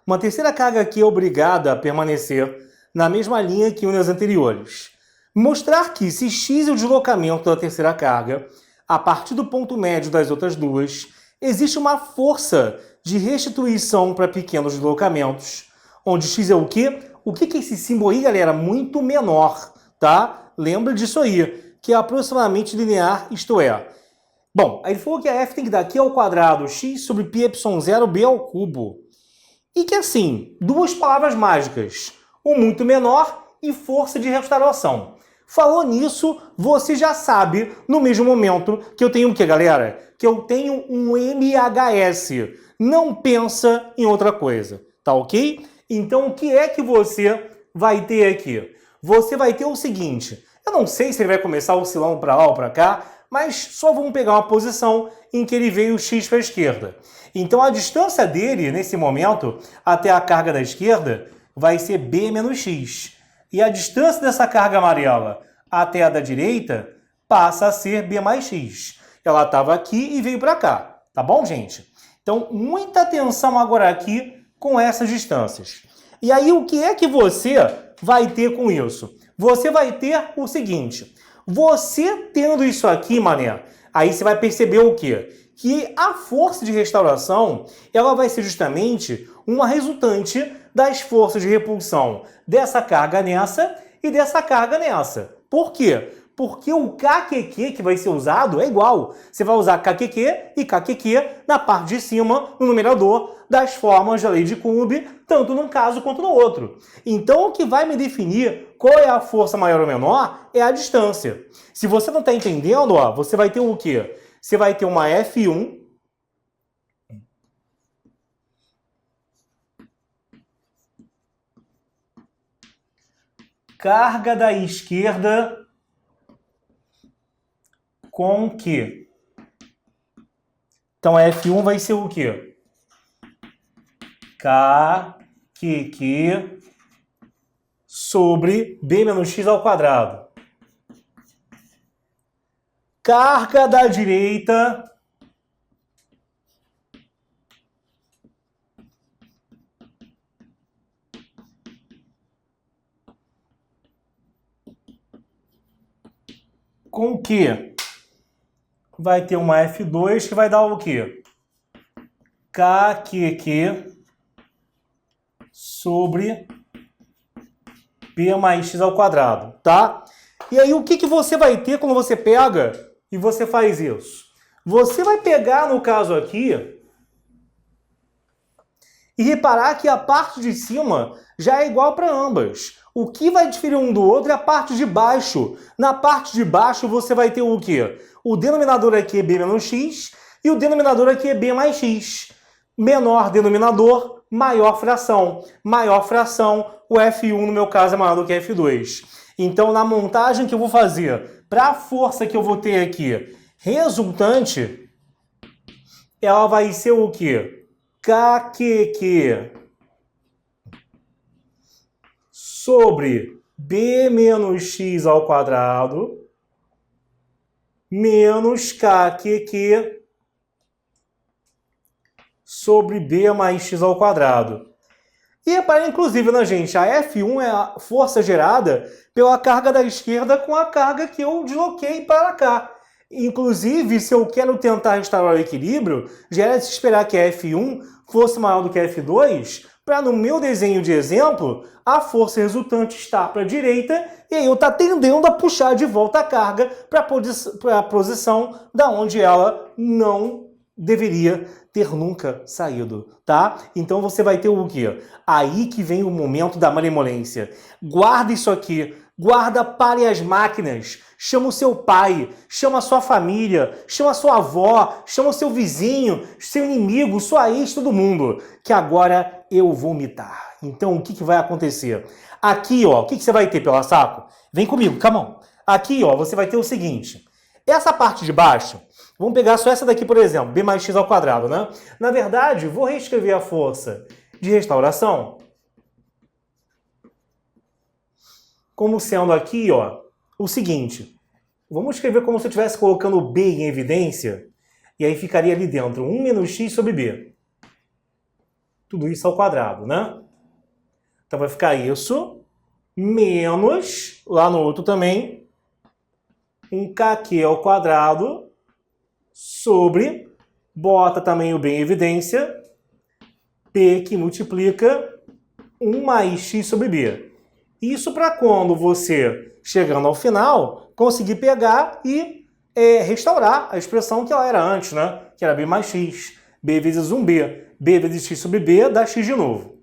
A: Uma terceira carga Q é obrigada a permanecer na mesma linha que une as anteriores. Mostrar que, se x é o deslocamento da terceira carga, a partir do ponto médio das outras duas, existe uma força de restituição para pequenos deslocamentos, onde x é o quê? O que é esse símbolo aí, galera? Muito menor, tá? Lembra disso aí, que é aproximadamente linear, isto é. Bom, aí ele falou que a f tem que dar Q ao quadrado, x sobre πy0 b ao cubo. E que assim, duas palavras mágicas, o muito menor e força de restauração. Falou nisso, você já sabe, no mesmo momento, que eu tenho o que, galera? Que eu tenho um MHS. Não pensa em outra coisa, tá ok? Então, o que é que você vai ter aqui? Você vai ter o seguinte, eu não sei se ele vai começar oscilando para lá ou para cá, mas só vamos pegar uma posição em que ele veio x para a esquerda. Então, a distância dele, nesse momento, até a carga da esquerda, vai ser b menos x. E a distância dessa carga amarela até a da direita passa a ser b mais x. Ela estava aqui e veio para cá. Tá bom, gente? Então, muita atenção agora aqui com essas distâncias. E aí, o que é que você vai ter com isso? Você vai ter o seguinte. Você tendo isso aqui, mané, aí você vai perceber o quê? Que a força de restauração, ela vai ser justamente uma resultante das forças de repulsão dessa carga nessa e dessa carga nessa. Por quê? Porque o KQQ que vai ser usado é igual. Você vai usar KQQ e KQQ na parte de cima, no numerador, das formas da lei de Coulomb, tanto num caso quanto no outro. Então, o que vai me definir qual é a força maior ou menor é a distância. Se você não está entendendo, ó, você vai ter o quê? Você vai ter uma F1 carga da esquerda com Q. Então, a F1 vai ser o quê? KQQ sobre B menos X ao quadrado. Carga da direita com Q. Vai ter uma F2 que vai dar o quê? KQQ sobre P mais X ao quadrado, tá? E aí, o que que você vai ter quando você pega e você faz isso? Você vai pegar, no caso aqui, E reparar que a parte de cima já é igual para ambas. O que vai diferir um do outro é a parte de baixo. Na parte de baixo você vai ter o quê? O denominador aqui é b menos x e o denominador aqui é b mais x. Menor denominador, maior fração. Maior fração, o F1 no meu caso é maior do que F2. Então na montagem que eu vou fazer para a força que eu vou ter aqui resultante, ela vai ser o quê? KQQ sobre B menos x ao quadrado menos KQQ sobre B mais x ao quadrado. E repare, inclusive, né, gente, a F1 é a força gerada pela carga da esquerda com a carga que eu desloquei para cá. Inclusive, se eu quero tentar restaurar o equilíbrio, já era de se esperar que a F1 fosse maior do que a F2, para no meu desenho de exemplo, a força resultante estar para a direita e aí eu estou tendendo a puxar de volta a carga para a posição da onde ela não deveria ter nunca saído, tá? Então você vai ter o quê? Aí que vem o momento da malemolência. Guarda isso aqui, guarda, pare as máquinas, chama o seu pai, chama a sua família, chama a sua avó, chama o seu vizinho, seu inimigo, sua ex, todo mundo, que agora eu vou mitar. Então o que vai acontecer? Aqui, ó, o que você vai ter, pela saco? Vem comigo, come on. Aqui, ó, você vai ter o seguinte, essa parte de baixo, vamos pegar só essa daqui, por exemplo, b mais x ao quadrado, né? Na verdade, vou reescrever a força de restauração como sendo aqui, ó, o seguinte. Vamos escrever como se eu estivesse colocando b em evidência, e aí ficaria ali dentro 1 menos x sobre b. Tudo isso ao quadrado, né? Então vai ficar isso, menos, lá no outro também, um kq ao quadrado, sobre, bota também o b em evidência, p que multiplica 1 mais x sobre b. Isso para quando você, chegando ao final, conseguir pegar e restaurar a expressão que ela era antes, né? Que era b mais x, b vezes 1b, b vezes x sobre b dá x de novo.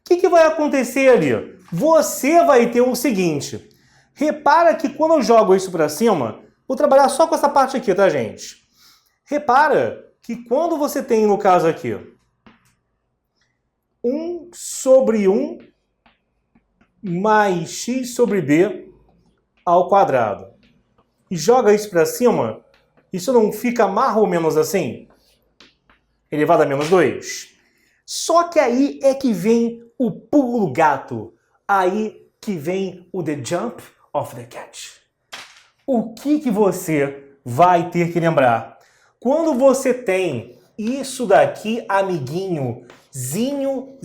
A: O que vai acontecer ali? Você vai ter o seguinte, repara que quando eu jogo isso para cima, vou trabalhar só com essa parte aqui, tá, gente? Repara que quando você tem, no caso aqui, 1 sobre 1 mais x sobre b ao quadrado, e joga isso para cima, isso não fica mais ou menos assim? Elevado a menos 2. Só que aí é que vem o pulo gato. Aí que vem o the jump of the cat. O que você vai ter que lembrar? Quando você tem isso daqui, amiguinho, zinho,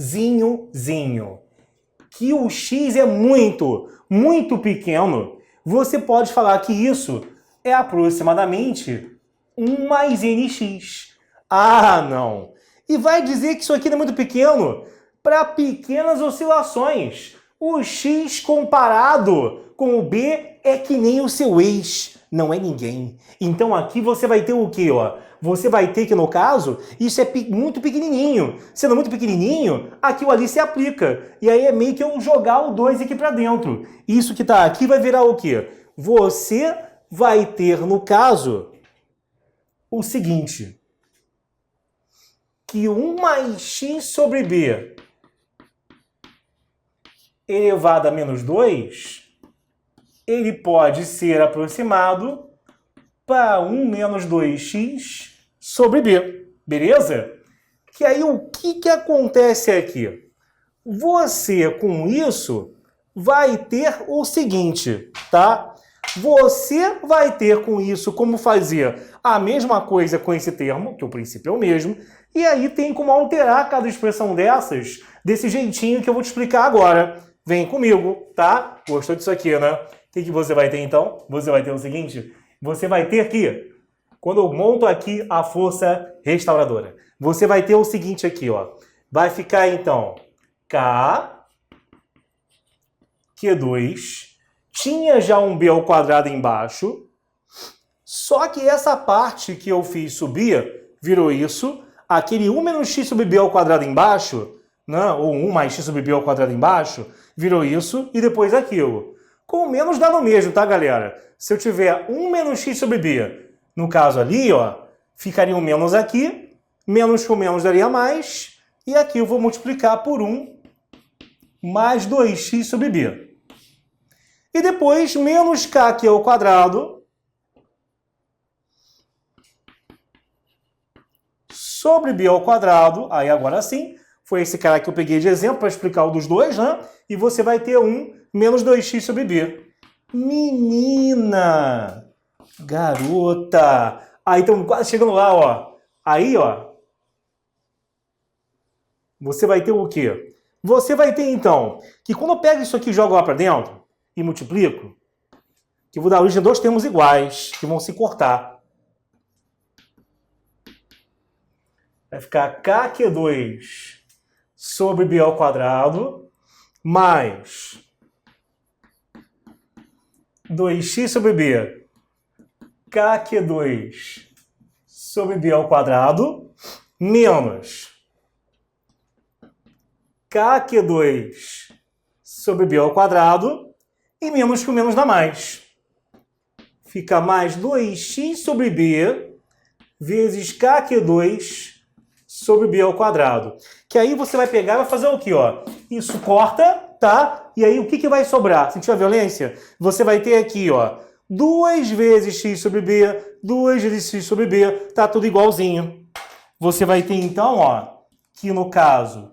A: que o x é muito pequeno, você pode falar que isso é aproximadamente 1 mais nx. Ah, não! E vai dizer que isso aqui não é muito pequeno para pequenas oscilações. O x comparado com o b é que nem o seu ex, não é ninguém. Então aqui você vai ter o quê, ó? Você vai ter que, no caso, isso é muito pequenininho. Sendo muito pequenininho, aquilo ali se aplica. E aí é meio que eu jogar o 2 aqui para dentro. Isso que tá aqui vai virar o quê? Você vai ter, no caso, o seguinte, que 1 mais x sobre b elevado a menos 2, ele pode ser aproximado para 1 menos 2x sobre b, beleza? Que aí o que acontece aqui? Você, com isso, vai ter o seguinte, tá? Você vai ter com isso como fazer a mesma coisa com esse termo, que o princípio é o mesmo, e aí tem como alterar cada expressão dessas, desse jeitinho que eu vou te explicar agora. Vem comigo, tá? Gostou disso aqui, né? O que você vai ter então? Você vai ter o seguinte, você vai ter que, quando eu monto aqui a força restauradora, você vai ter o seguinte aqui, ó. Vai ficar então K, Q2, tinha já um b ao quadrado embaixo, só que essa parte que eu fiz subir, virou isso, aquele 1 menos x sobre b ao quadrado embaixo, né? Ou 1 mais x sobre b ao quadrado embaixo, virou isso e depois aquilo. Com o menos dá no mesmo, tá, galera? Se eu tiver 1 menos x sobre b, no caso ali, ó, ficaria um menos aqui, menos com menos daria mais, e aqui eu vou multiplicar por 1 mais 2x sobre b. E depois, menos k aqui ao quadrado, sobre b ao quadrado, aí agora sim, foi esse cara que eu peguei de exemplo para explicar o dos dois, né? E você vai ter 1 menos 2x sobre b. Menina! Garota! Aí estamos quase chegando lá, ó. Aí, ó, você vai ter o quê? Você vai ter, então, que quando eu pego isso aqui e jogo lá para dentro e multiplico, que eu vou dar origem a dois termos iguais, que vão se cortar. Vai ficar kq2 sobre b ao quadrado mais 2x sobre b kq2 sobre b ao quadrado menos kq2 sobre b ao quadrado e menos com menos dá mais. Fica mais 2x sobre b vezes kq2 sobre b ao quadrado. Que aí você vai pegar e vai fazer o quê? Ó? Isso corta, tá? E aí o que vai sobrar? Sentiu a violência? Você vai ter aqui, ó, 2 vezes x sobre b, 2 vezes x sobre b, tá tudo igualzinho. Você vai ter então, ó, que no caso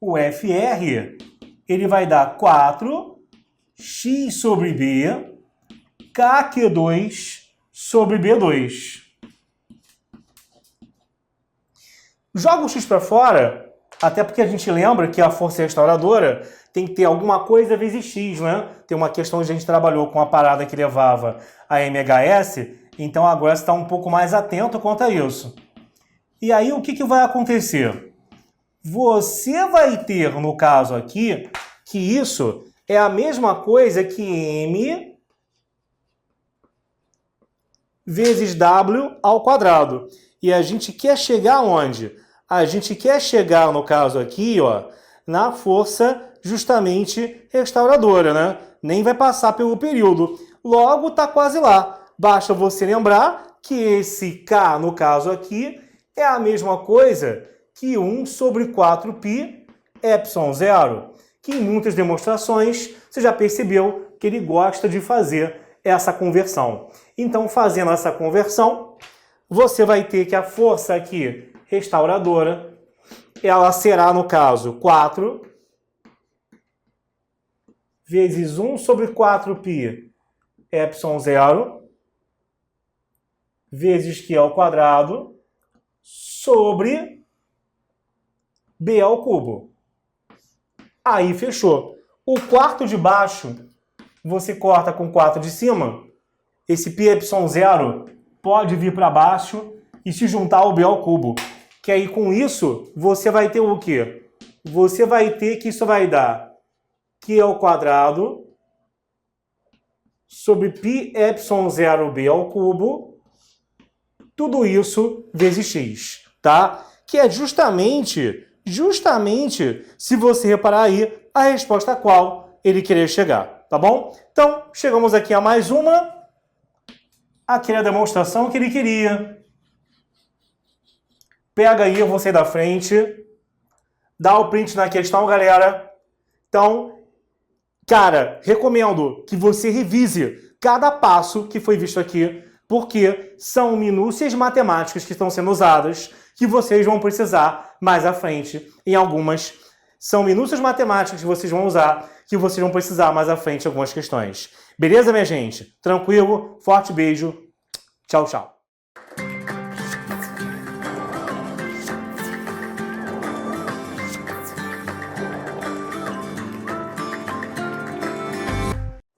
A: o FR, ele vai dar 4x sobre b, kq2 sobre b2. Joga o x para fora, até porque a gente lembra que a força restauradora tem que ter alguma coisa vezes x, né? Tem uma questão que a gente trabalhou com a parada que levava a MHS, então agora você está um pouco mais atento quanto a isso. E aí o que vai acontecer? Você vai ter, no caso aqui, que isso é a mesma coisa que m vezes w ao quadrado. E a gente quer chegar onde? A gente quer chegar, no caso aqui, ó, na força justamente restauradora, né? Nem vai passar pelo período. Logo, tá quase lá. Basta você lembrar que esse K, no caso aqui, é a mesma coisa que 1 sobre 4π epsilon zero, que em muitas demonstrações você já percebeu que ele gosta de fazer essa conversão. Então, fazendo essa conversão, você vai ter que a força aqui restauradora, ela será, no caso, 4 vezes 1 sobre 4π epsilon zero vezes Q ao quadrado sobre B ao cubo. Aí fechou. O quarto de baixo, você corta com o 4 de cima. Esse π epsilon zero pode vir para baixo e se juntar ao B ao cubo. Que aí com isso, você vai ter o quê? Você vai ter que isso vai dar Q ao quadrado sobre π epsilon zero B ao cubo. Tudo isso vezes x, tá? Que é justamente, se você reparar aí, a resposta a qual ele queria chegar, tá bom? Então, chegamos aqui a mais uma. Aqui é a demonstração que ele queria. Pega aí, eu vou sair da frente. Dá o print na questão, galera. Então, cara, recomendo que você revise cada passo que foi visto aqui, porque são minúcias matemáticas que estão sendo usadas, que vocês vão precisar mais à frente em algumas. São minúcias matemáticas que vocês vão usar, que vocês vão precisar mais à frente em algumas questões. Beleza, minha gente? Tranquilo? Forte beijo. Tchau, tchau.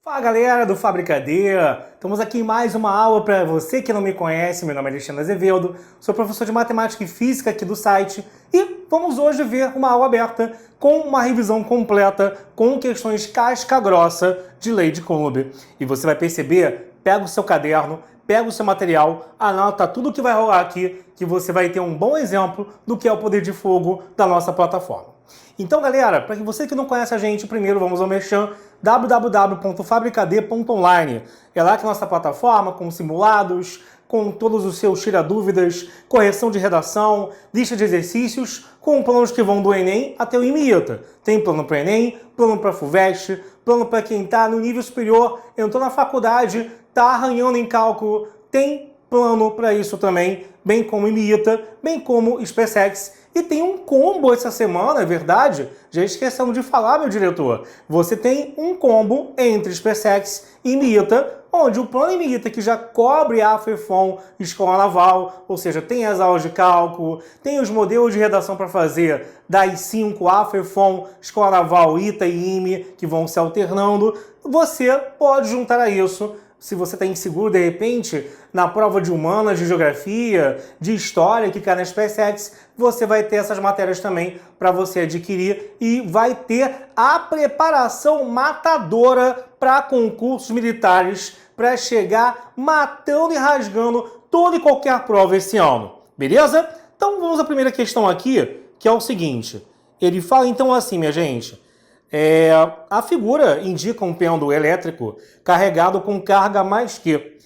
A: Fala, galera do Fabricadeira! Estamos aqui em mais uma aula para você que não me conhece. Meu nome é Alexandre Azevedo, sou professor de Matemática e Física aqui do site e vamos hoje ver uma aula aberta com uma revisão completa com questões casca-grossa de Lei de Coulomb. E você vai perceber, pega o seu caderno, pega o seu material, anota tudo que vai rolar aqui, que você vai ter um bom exemplo do que é o poder de fogo da nossa plataforma. Então, galera, para você que não conhece a gente, primeiro vamos ao merchan, www.fabricad.online. É lá que é a nossa plataforma, com simulados, com todos os seus tira-dúvidas, correção de redação, lista de exercícios, com planos que vão do Enem até o IMITA. Tem plano para Enem, plano para FUVEST, plano para quem está no nível superior, entrou na faculdade, está arranhando em cálculo, tem plano para isso também, bem como IMITA, bem como SpaceX. E tem um combo essa semana, é verdade? Já esquecemos de falar, meu diretor. Você tem um combo entre SpaceX e IMITA, onde o plano IMITA, que já cobre a FEFOM Escola Naval, ou seja, tem as aulas de cálculo, tem os modelos de redação para fazer das 5 a FEFOM Escola Naval, ITA e IME, que vão se alternando. Você pode juntar a isso. Se você está inseguro, de repente, na prova de humanas, de geografia, de história, que cai na SpaceX, você vai ter essas matérias também para você adquirir e vai ter a preparação matadora para concursos militares, para chegar matando e rasgando toda e qualquer prova esse ano. Beleza? Então vamos à primeira questão aqui, que é o seguinte. Ele fala então assim, minha gente. A figura indica um pêndulo elétrico carregado com carga mais Q,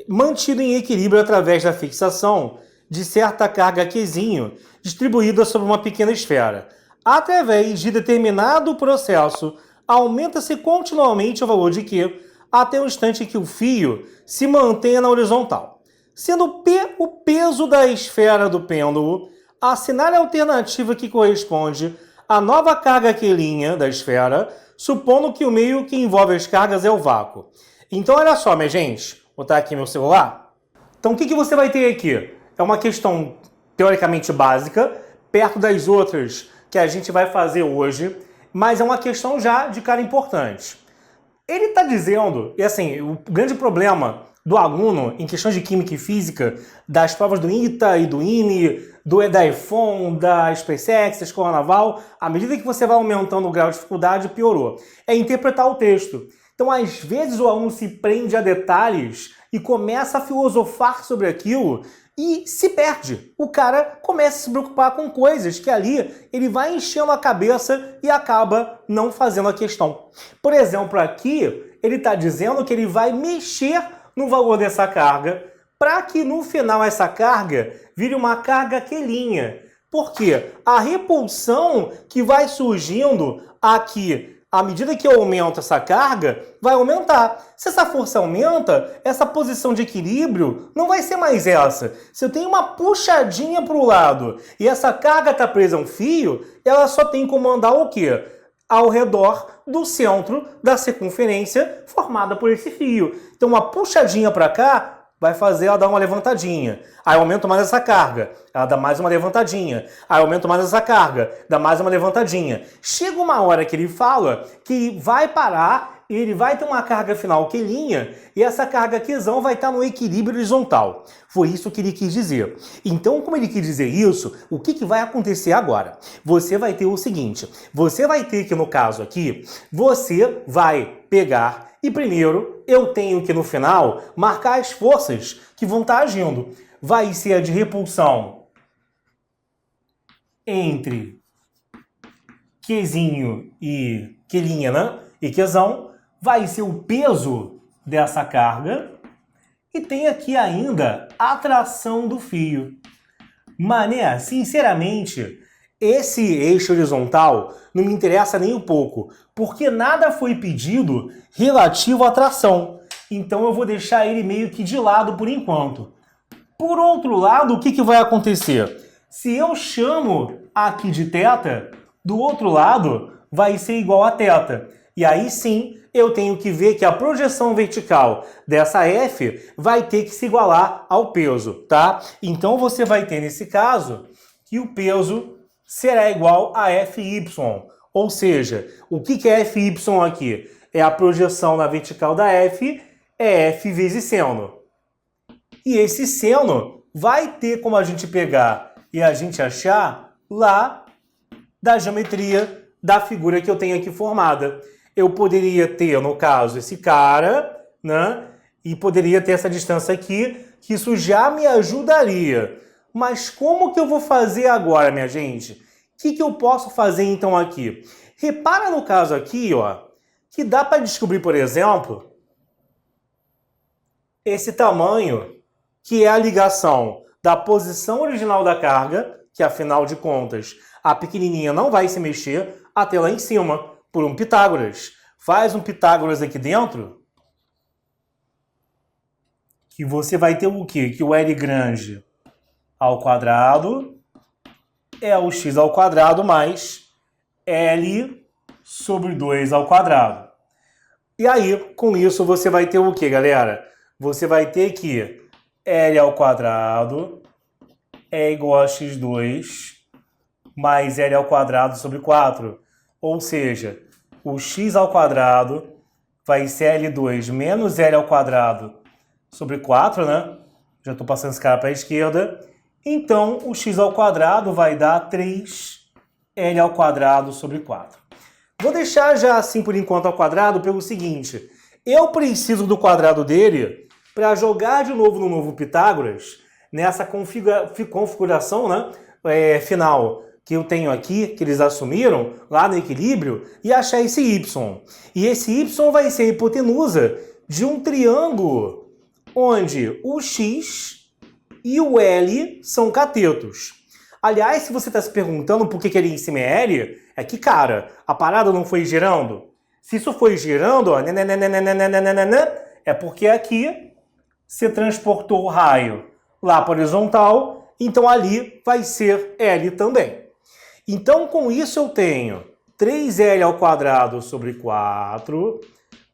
A: mantido em equilíbrio através da fixação de certa carga Qzinho distribuída sobre uma pequena esfera. Através de determinado processo, aumenta-se continuamente o valor de Q até o instante que o fio se mantenha na horizontal. Sendo P o peso da esfera do pêndulo, assinale a alternativa que corresponde a nova carga Q' da esfera, supondo que o meio que envolve as cargas é o vácuo. Então, olha só, minha gente. Vou botar aqui meu celular. Então, o que você vai ter aqui? É uma questão teoricamente básica, perto das outras que a gente vai fazer hoje, mas é uma questão já de cara importante. Ele está dizendo, e assim, o grande problema do aluno em questões de química e física, das provas do ITA e do IME, da EFON, da SpaceX, da Escola Naval, à medida que você vai aumentando o grau de dificuldade, piorou. É interpretar o texto. Então, às vezes, o aluno se prende a detalhes e começa a filosofar sobre aquilo e se perde. O cara começa a se preocupar com coisas que ali ele vai enchendo a cabeça e acaba não fazendo a questão. Por exemplo, aqui ele está dizendo que ele vai mexer no valor dessa carga para que no final essa carga vire uma carga Q'. Por quê? A repulsão que vai surgindo aqui, à medida que eu aumento essa carga, vai aumentar. Se essa força aumenta, essa posição de equilíbrio não vai ser mais essa. Se eu tenho uma puxadinha para o lado e essa carga está presa a um fio, ela só tem como andar o quê? Ao redor do centro da circunferência formada por esse fio. Então, uma puxadinha para cá vai fazer ela dar uma levantadinha. Aí eu aumento mais essa carga, ela dá mais uma levantadinha. Aí eu aumento mais essa carga, dá mais uma levantadinha. Chega uma hora que ele fala que vai parar e ele vai ter uma carga final Q', e essa carga Qzão vai estar no equilíbrio horizontal. Foi isso que ele quis dizer. Então, como ele quis dizer isso, o que vai acontecer agora? Você vai ter o seguinte, você vai ter que, no caso aqui, você vai pegar e primeiro eu tenho que, no final, marcar as forças que vão estar agindo. Vai ser a de repulsão entre Qzinho e Q', né? E Qzão. Vai ser o peso dessa carga. E tem aqui ainda a tração do fio. Mané, sinceramente, esse eixo horizontal não me interessa nem um pouco, porque nada foi pedido relativo à tração. Então eu vou deixar ele meio que de lado por enquanto. Por outro lado, o que vai acontecer? Se eu chamo aqui de θ, do outro lado vai ser igual a θ. E aí sim, eu tenho que ver que a projeção vertical dessa F vai ter que se igualar ao peso, tá? Então você vai ter nesse caso que o peso será igual a Fy. Ou seja, o que é Fy aqui? É a projeção na vertical da F, é F vezes seno. E esse seno vai ter como a gente pegar e a gente achar lá da geometria da figura que eu tenho aqui formada. Eu poderia ter, no caso, esse cara, né? E poderia ter essa distância aqui, que isso já me ajudaria. Mas como que eu vou fazer agora, minha gente? que eu posso fazer então aqui? Repara no caso aqui, ó, que dá para descobrir, por exemplo, esse tamanho, que é a ligação da posição original da carga, que afinal de contas a pequenininha não vai se mexer, até lá em cima, por um Pitágoras. Faz um Pitágoras aqui dentro, que você vai ter o quê? Que o L grande ao quadrado é o x ao quadrado mais L sobre 2 ao quadrado. E aí, com isso, você vai ter o quê, galera? Você vai ter que L ao quadrado é igual a x2 mais L ao quadrado sobre 4. Ou seja, o x ao quadrado vai ser L2 menos L ao quadrado sobre 4, né? Já estou passando esse cara para a esquerda. Então, o x ao quadrado vai dar 3L ao quadrado sobre 4. Vou deixar já assim por enquanto ao quadrado pelo seguinte. Eu preciso do quadrado dele para jogar de novo no novo Pitágoras, nessa configuração, né, final que eu tenho aqui, que eles assumiram lá no equilíbrio, e achar esse y. E esse y vai ser a hipotenusa de um triângulo onde o x e o L são catetos. Aliás, se você está se perguntando por que ali em cima é L, é que, cara, a parada não foi girando. Se isso foi girando, ó, é porque aqui você transportou o raio lá para a horizontal, então ali vai ser L também. Então, com isso eu tenho 3L ao quadrado sobre 4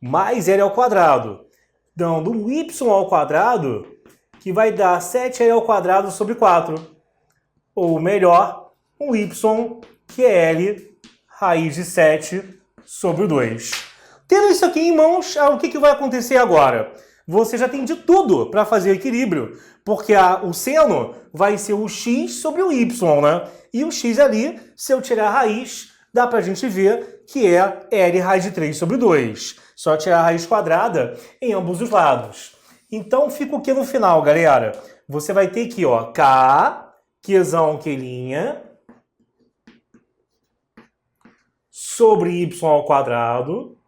A: mais L ao quadrado, dando um y ao quadrado, que vai dar 7L ao quadrado sobre 4. Ou melhor, um y, que é L raiz de 7 sobre 2. Tendo isso aqui em mãos, o que vai acontecer agora? Você já tem de tudo para fazer o equilíbrio, porque o seno vai ser o x sobre o y, né? E o x ali, se eu tirar a raiz, dá para a gente ver que é L raiz de 3 sobre 2. Só tirar a raiz quadrada em ambos os lados. Então, fica o que no final, galera? Você vai ter aqui, ó, K, Qzão, Q'linha, sobre y ao quadrado,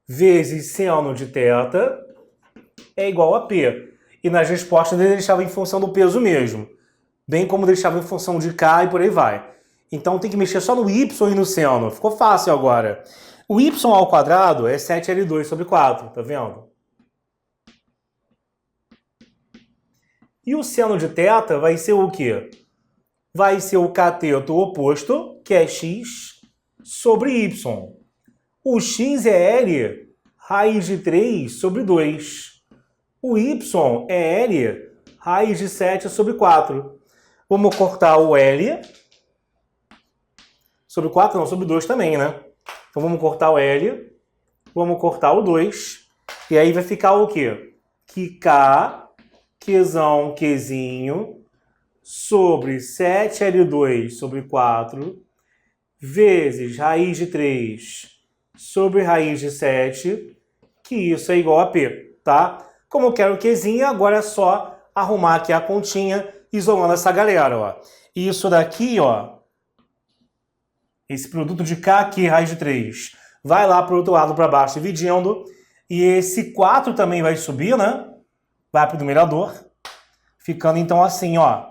A: vezes seno de θ, é igual a P. E nas respostas ele deixava em função do peso mesmo. Bem como deixava em função de K e por aí vai. Então tem que mexer só no y e no seno. Ficou fácil agora. O y ao quadrado é 7L2 sobre 4, tá vendo? E o seno de θ vai ser o quê? Vai ser o cateto oposto, que é x, sobre y. O x é L raiz de 3 sobre 2. O y é L raiz de 7 sobre 4. Vamos cortar o L sobre 4, não, sobre 2 também, né? Então vamos cortar o L, vamos cortar o 2, e aí vai ficar o quê? Que K, Qzão, Qzinho, sobre 7L2 sobre 4, vezes raiz de 3 sobre raiz de 7, que isso é igual a P, tá? Como eu quero Qzinho, agora é só arrumar aqui a continha, isolando essa galera, ó. Isso daqui, ó, esse produto de K aqui, raiz de 3, vai lá para o outro lado, para baixo, dividindo, e esse 4 também vai subir, né? Vai para o numerador, ficando então assim, ó,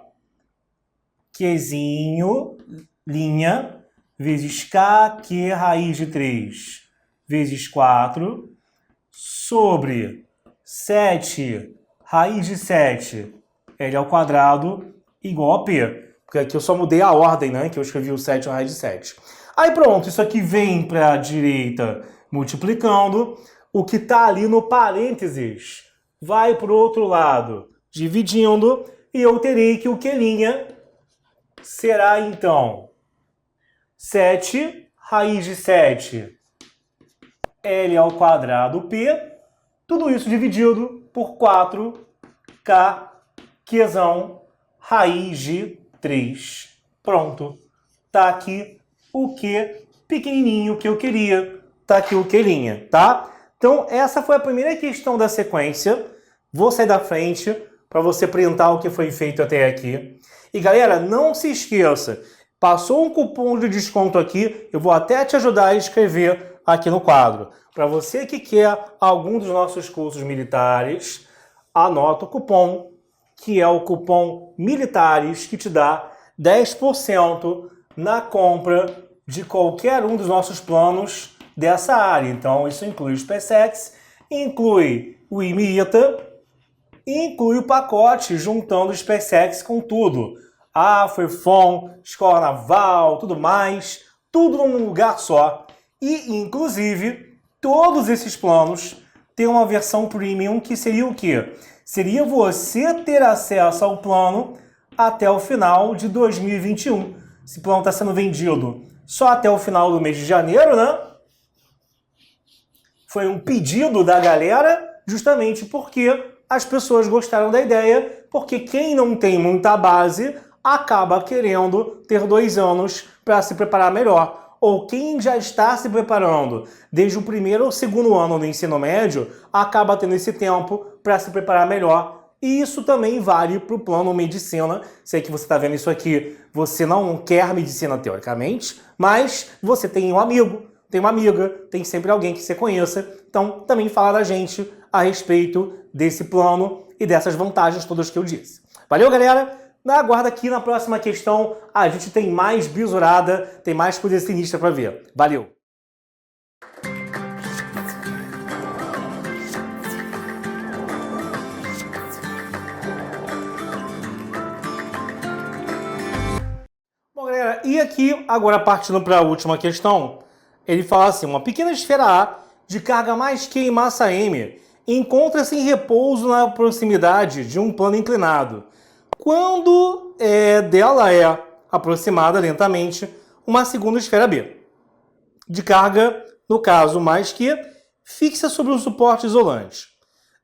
A: Qzinho, linha, vezes K, Q, raiz de 3, vezes 4, sobre 7, raiz de 7, L ao quadrado, igual a P. Porque aqui eu só mudei a ordem, né? Que eu escrevi o 7 raiz de 7. Aí pronto, isso aqui vem para a direita multiplicando. O que está ali no parênteses vai para o outro lado dividindo. E eu terei que o Q'linha será então 7 raiz de 7 L ao quadrado P. Tudo isso dividido por 4K Qzão raiz de 3. Pronto. Tá aqui o Q pequenininho que eu queria. Tá aqui o Q'linha, tá? Então, essa foi a primeira questão da sequência. Vou sair da frente para você printar o que foi feito até aqui. E, galera, não se esqueça, Passou um cupom de desconto aqui, eu vou até te ajudar a escrever aqui no quadro. Para você que quer algum dos nossos cursos militares, anota o cupom, que é o cupom MILITARES, que te dá 10% na compra de qualquer um dos nossos planos dessa área. Então, isso inclui o SpaceX, inclui o IMITA, inclui o pacote juntando o SpaceX com tudo. Ferfon, Escola Naval, tudo mais, tudo num lugar só. E, inclusive, todos esses planos têm uma versão premium que seria o quê? Seria você ter acesso ao plano até o final de 2021. Esse plano está sendo vendido só até o final do mês de janeiro, né? Foi um pedido da galera, justamente porque as pessoas gostaram da ideia, porque quem não tem muita base acaba querendo ter 2 anos para se preparar melhor. Ou quem já está se preparando desde o primeiro ou segundo ano do ensino médio acaba tendo esse tempo para se preparar melhor. E isso também vale para o plano medicina. Sei que você está vendo isso aqui, você não quer medicina teoricamente, mas você tem um amigo, tem uma amiga, tem sempre alguém que você conheça. Então, também fala da gente a respeito desse plano e dessas vantagens todas que eu disse. Valeu, galera? Aguarda aqui na próxima questão, a gente tem mais bisurada, tem mais coisa sinistra para ver. Valeu! Bom, galera, e aqui, agora partindo para a última questão, ele fala assim, uma pequena esfera A de carga mais Q em massa M encontra-se em repouso na proximidade de um plano inclinado. Quando dela é aproximada lentamente uma segunda esfera B, de carga, no caso, mais que fixa sobre um suporte isolante.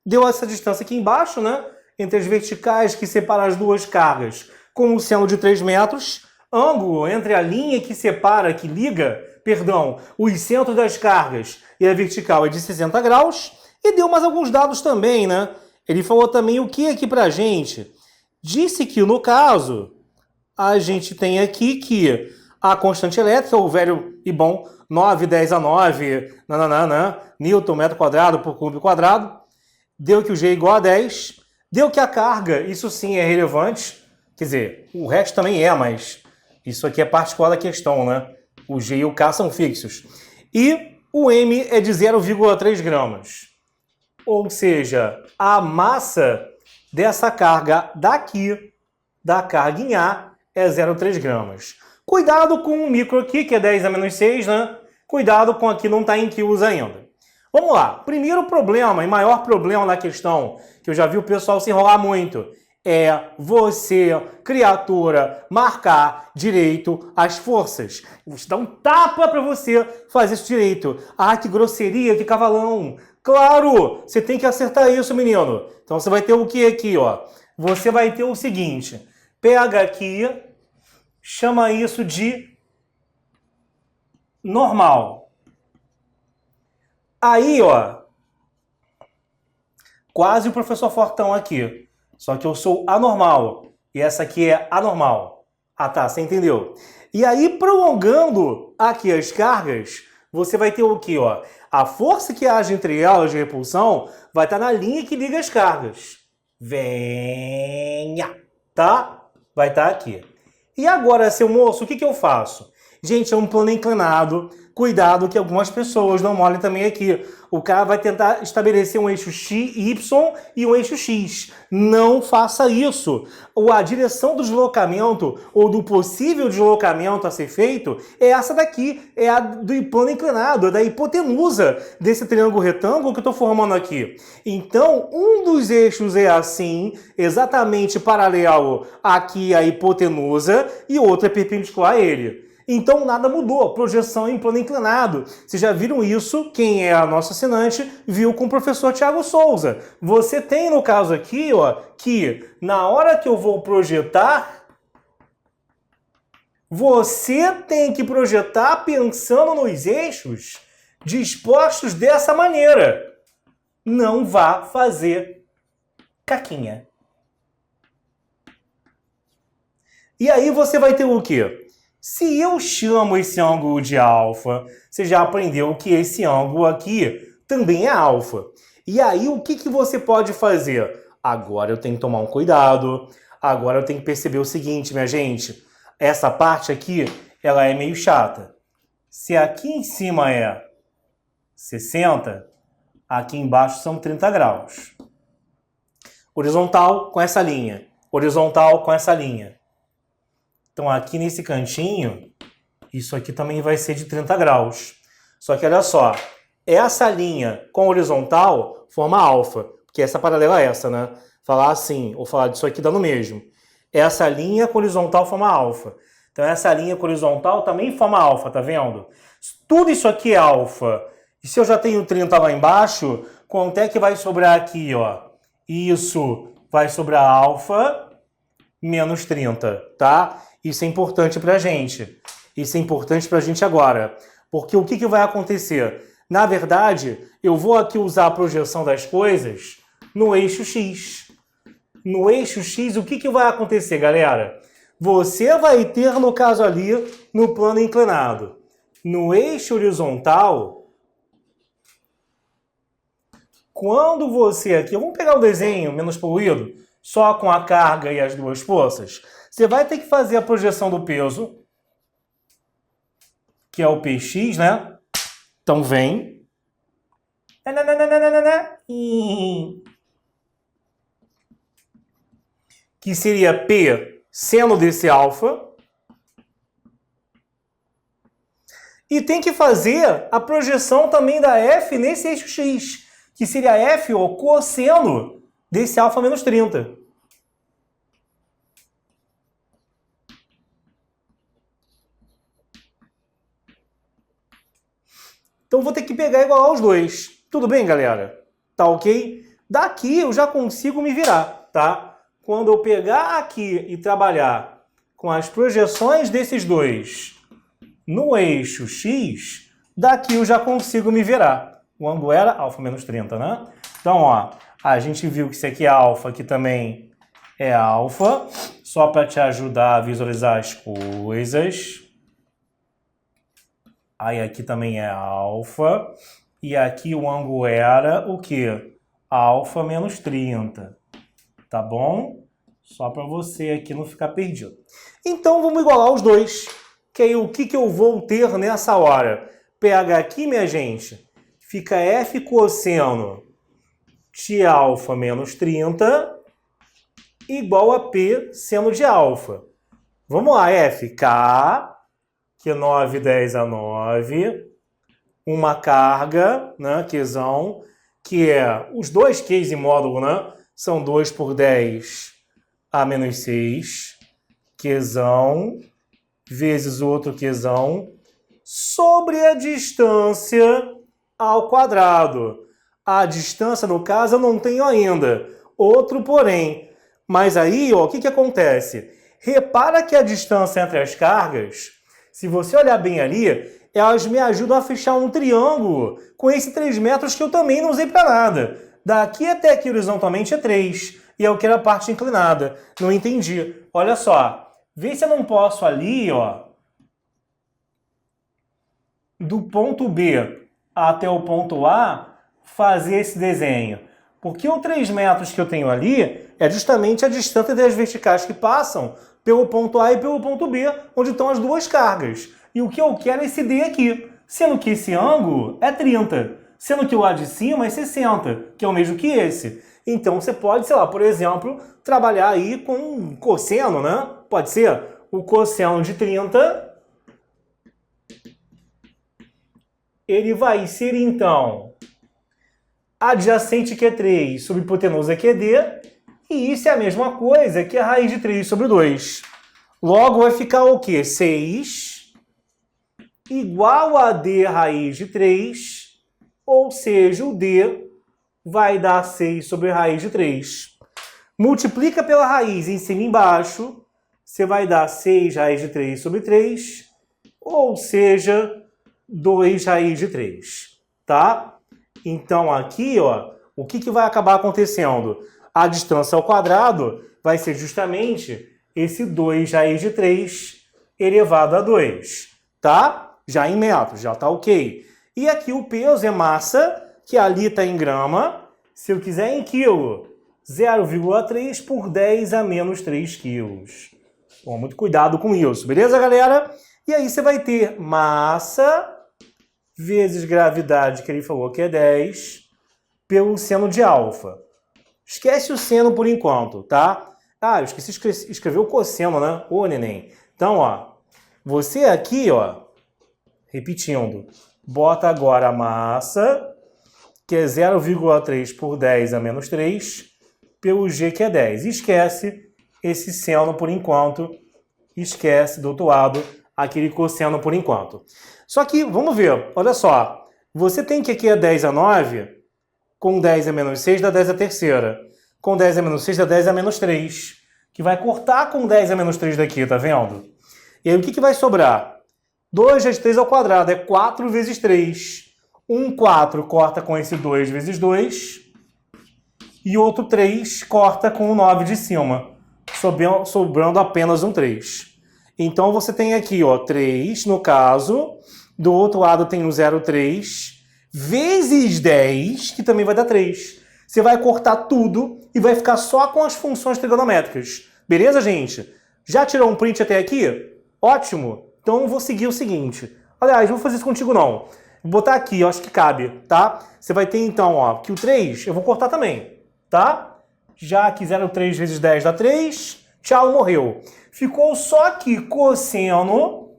A: Deu essa distância aqui embaixo, né, entre as verticais que separam as duas cargas, como sendo de 3 metros, ângulo entre a linha que separa, que liga, os centros das cargas e a vertical é de 60 graus, e deu mais alguns dados também, né? Ele falou também o que aqui pra gente? Disse que, no caso, a gente tem aqui que a constante elétrica, o velho e bom 9/10⁹, Newton, metro quadrado por cúbio quadrado, deu que o G é igual a 10, deu que a carga, isso sim é relevante, quer dizer, o resto também é, mas isso aqui é particular da questão, né? O G e o K são fixos. E o M é de 0,3 gramas. Ou seja, a massa dessa carga daqui, da carga em A, é 0,3 gramas. Cuidado com o micro aqui, que é 10 a menos 6, né? Cuidado com aqui, não está em quilos ainda. Vamos lá. Primeiro problema e maior problema da questão, que eu já vi o pessoal se enrolar muito, é você, criatura, marcar direito as forças. Vou te dar um tapa para você fazer isso direito. Ah, que grosseria, que cavalão. Claro, você tem que acertar isso, menino. Então você vai ter o que aqui, ó? Você vai ter o seguinte. Pega aqui, chama isso de normal. Aí, ó, quase o professor Fortão aqui. Só que eu sou anormal. E essa aqui é anormal. Ah, tá, você entendeu? E aí, prolongando aqui as cargas, você vai ter o quê, ó? A força que age entre elas de repulsão vai estar na linha que liga as cargas. Venha! Tá? Vai estar aqui. E agora, seu moço, o que eu faço? Gente, é um plano inclinado. Cuidado que algumas pessoas não molhem também aqui. O cara vai tentar estabelecer um eixo Y e um eixo X. Não faça isso. A direção do deslocamento ou do possível deslocamento a ser feito é essa daqui. É a do plano inclinado, é da hipotenusa desse triângulo retângulo que eu estou formando aqui. Então, um dos eixos é assim, exatamente paralelo aqui à hipotenusa, e o outro é perpendicular a ele. Então nada mudou, projeção em plano inclinado. Vocês já viram isso? Quem é a nossa assinante viu com o professor Thiago Souza. Você tem no caso aqui, ó, que na hora que eu vou projetar, você tem que projetar pensando nos eixos dispostos dessa maneira. Não vá fazer caquinha. E aí você vai ter o quê? Se eu chamo esse ângulo de alfa, você já aprendeu que esse ângulo aqui também é alfa. E aí, o que você pode fazer? Agora eu tenho que tomar um cuidado. Agora eu tenho que perceber o seguinte, minha gente. Essa parte aqui, ela é meio chata. Se aqui em cima é 60, aqui embaixo são 30 graus. Horizontal com essa linha. Horizontal com essa linha. Então, aqui nesse cantinho, isso aqui também vai ser de 30 graus. Só que, olha só, essa linha com horizontal forma alfa, porque essa paralela é essa, né? Falar assim, ou falar disso aqui dá no mesmo. Essa linha com horizontal forma alfa. Então, essa linha com horizontal também forma alfa, tá vendo? Tudo isso aqui é alfa. E se eu já tenho 30 lá embaixo, quanto é que vai sobrar aqui, ó? Isso vai sobrar alfa menos 30, tá? Isso é importante pra gente. Isso é importante pra gente agora. Porque o que vai acontecer? Na verdade, eu vou aqui usar a projeção das coisas no eixo X. No eixo X, o que vai acontecer, galera? Você vai ter, no caso ali, no plano inclinado. No eixo horizontal, quando você aqui... Vamos pegar o desenho menos poluído, só com a carga e as duas forças. Você vai ter que fazer a projeção do peso, que é o Px, né? Então vem. Que seria P seno desse alfa. E tem que fazer a projeção também da F nesse eixo X, que seria F, o cosseno desse alfa menos 30. Então vou ter que pegar e igualar os dois. Tudo bem, galera? Tá ok? Daqui eu já consigo me virar, tá? Quando eu pegar aqui e trabalhar com as projeções desses dois no eixo X, daqui eu já consigo me virar. O ângulo era alfa menos 30, né? Então, ó, a gente viu que isso aqui é alfa, aqui também é alfa, só para te ajudar a visualizar as coisas. Aí aqui também é alfa, e aqui o ângulo era o quê? Alfa menos 30, tá bom? Só para você aqui não ficar perdido. Então, vamos igualar os dois. Que aí, o que eu vou ter nessa hora? Pega aqui, minha gente, fica F cosseno de alfa menos 30 igual a P seno de alfa. Vamos lá, F, K, que é 9, 10 a 9, uma carga, né, Qzão, que é os dois Qs em módulo, né, são 2 por 10 a menos 6, Qzão, vezes o outro Qzão, sobre a distância ao quadrado. A distância, no caso, eu não tenho ainda. Outro porém. Mas aí, ó, o que acontece? Repara que a distância entre as cargas, se você olhar bem ali, elas me ajudam a fechar um triângulo com esses 3 metros que eu também não usei para nada. Daqui até aqui horizontalmente é 3. E eu quero a parte inclinada. Não entendi. Olha só. Vê se eu não posso ali, ó, do ponto B até o ponto A, fazer esse desenho. Porque o 3 metros que eu tenho ali é justamente a distância das verticais que passam pelo ponto A e pelo ponto B, onde estão as duas cargas. E o que eu quero é esse D aqui, sendo que esse ângulo é 30, sendo que o lado de cima é 60, que é o mesmo que esse. Então você pode, sei lá, por exemplo, trabalhar aí com um cosseno, né? Pode ser o cosseno de 30. Ele vai ser, então, adjacente que é 3 sobre hipotenusa que é D. E isso é a mesma coisa que a raiz de 3 sobre 2. Logo vai ficar o quê? 6 igual a D raiz de 3. Ou seja, o D vai dar 6 sobre raiz de 3. Multiplica pela raiz em cima e embaixo. Você vai dar 6 raiz de 3 sobre 3. Ou seja, 2 raiz de 3. Tá? Então aqui, ó, o que vai acabar acontecendo? A distância ao quadrado vai ser justamente esse 2 raiz de 3. elevado a 2, tá? Já em metros, já tá ok. E aqui o peso é massa, que ali está em grama. Se eu quiser em quilo, 0,3 por 10 a menos 3 quilos. Bom, muito cuidado com isso, beleza, galera? E aí você vai ter massa vezes gravidade, que ele falou que é 10, pelo seno de alfa. Esquece o seno por enquanto, tá? Ah, eu esqueci de escrever o cosseno, né? Ô, neném. Então, ó, você aqui, ó, repetindo, bota agora a massa, que é 0,3 por 10 a menos 3, pelo G, que é 10. E esquece esse seno por enquanto. Esquece do outro lado aquele cosseno por enquanto. Só que, vamos ver, olha só. Você tem que aqui é 10 a 9, com 10 a menos 6 dá 10 a terceira. Com 10 a menos 6 dá 10 a menos 3. Que vai cortar com 10 a menos 3 daqui, tá vendo? E aí o que vai sobrar? 2 vezes 3 ao quadrado, é 4 vezes 3. Um 4 corta com esse 2 vezes 2. E outro 3 corta com o 9 de cima. Sobrando apenas um 3. Então você tem aqui, ó, 3 no caso. Do outro lado tem o 0,3 vezes 10, que também vai dar 3. Você vai cortar tudo e vai ficar só com as funções trigonométricas. Beleza, gente? Já tirou um print até aqui? Ótimo! Então eu vou seguir o seguinte. Aliás, não vou fazer isso contigo não. Vou botar aqui, eu acho que cabe, tá? Você vai ter então, ó, que o 3 eu vou cortar também, tá? Já que 0,3 vezes 10 dá 3. Tchau, morreu. Ficou só aqui cosseno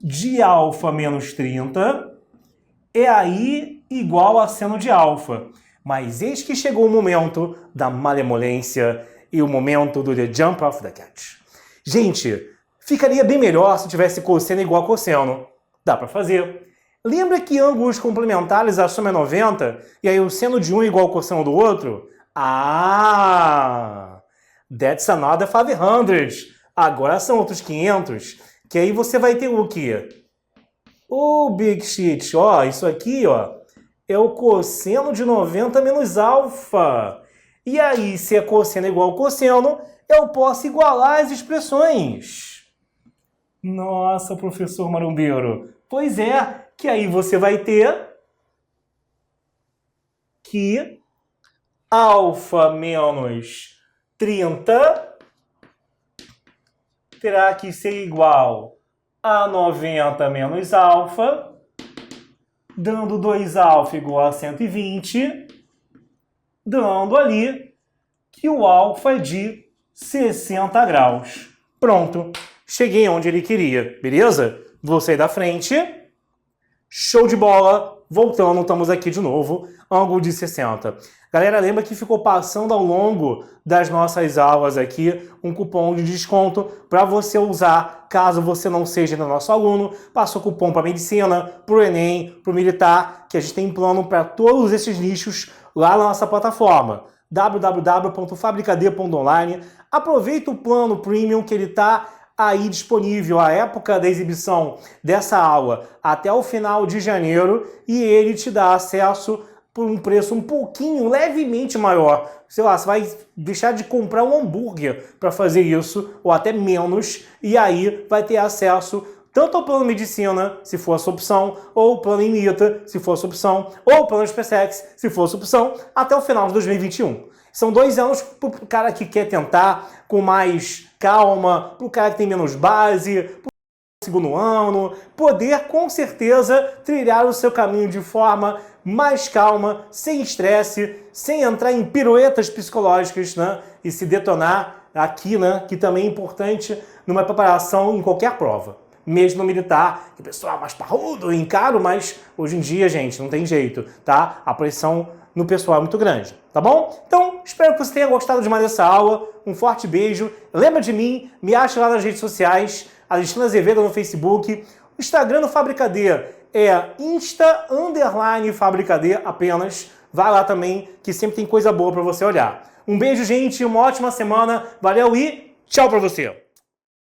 A: de alfa menos 30 é aí igual a seno de alfa. Mas eis que chegou o momento da malemolência e o momento do The Jump of the Cat. Gente, ficaria bem melhor se tivesse cosseno igual a cosseno. Dá para fazer. Lembra que ângulos complementares a soma é 90 e aí o seno de um é igual ao cosseno do outro? Ah! That's another 500. Agora são outros 500. Que aí você vai ter o quê? O big shit, ó, isso aqui, ó, é o cosseno de 90 menos alfa. E aí, se é cosseno igual ao cosseno, eu posso igualar as expressões. Nossa, professor marombeiro. Pois é, que aí você vai ter que alfa menos 30 terá que ser igual a 90 menos alfa, dando 2 alfa igual a 120, dando ali que o alfa é de 60 graus. Pronto, cheguei onde ele queria, beleza? Vou sair da frente. Show de bola! Voltando, estamos aqui de novo, ângulo de 60. Galera, lembra que ficou passando ao longo das nossas aulas aqui um cupom de desconto para você usar, caso você não seja ainda nosso aluno. Passou cupom para medicina, para o Enem, para o militar, que a gente tem plano para todos esses nichos lá na nossa plataforma www.fabricad.online. Aproveita o plano premium que ele está aí disponível à época da exibição dessa aula até o final de janeiro e ele te dá acesso por um preço um pouquinho, levemente maior. Sei lá, você vai deixar de comprar um hambúrguer para fazer isso, ou até menos, e aí vai ter acesso tanto ao plano medicina, se for a sua opção, ou o plano IMITA, se for a sua opção, ou o plano SpaceX, se for a sua opção, até o final de 2021. São 2 anos para o cara que quer tentar com mais calma, para o cara que tem menos base, para o segundo ano, poder com certeza trilhar o seu caminho de forma mais calma, sem estresse, sem entrar em piruetas psicológicas, né? E se detonar aqui, né? Que também é importante numa preparação em qualquer prova. Mesmo no militar, que o pessoal é mais parrudo e caro, mas hoje em dia, gente, não tem jeito, tá? A pressão no pessoal é muito grande, tá bom? Então, espero que você tenha gostado demais dessa aula. Um forte beijo. Lembra de mim, me acha lá nas redes sociais, Alexandre Azevedo no Facebook. O Instagram do Fabricad é Insta_Fabricad apenas. Vai lá também, que sempre tem coisa boa para você olhar. Um beijo, gente, uma ótima semana. Valeu e tchau para você!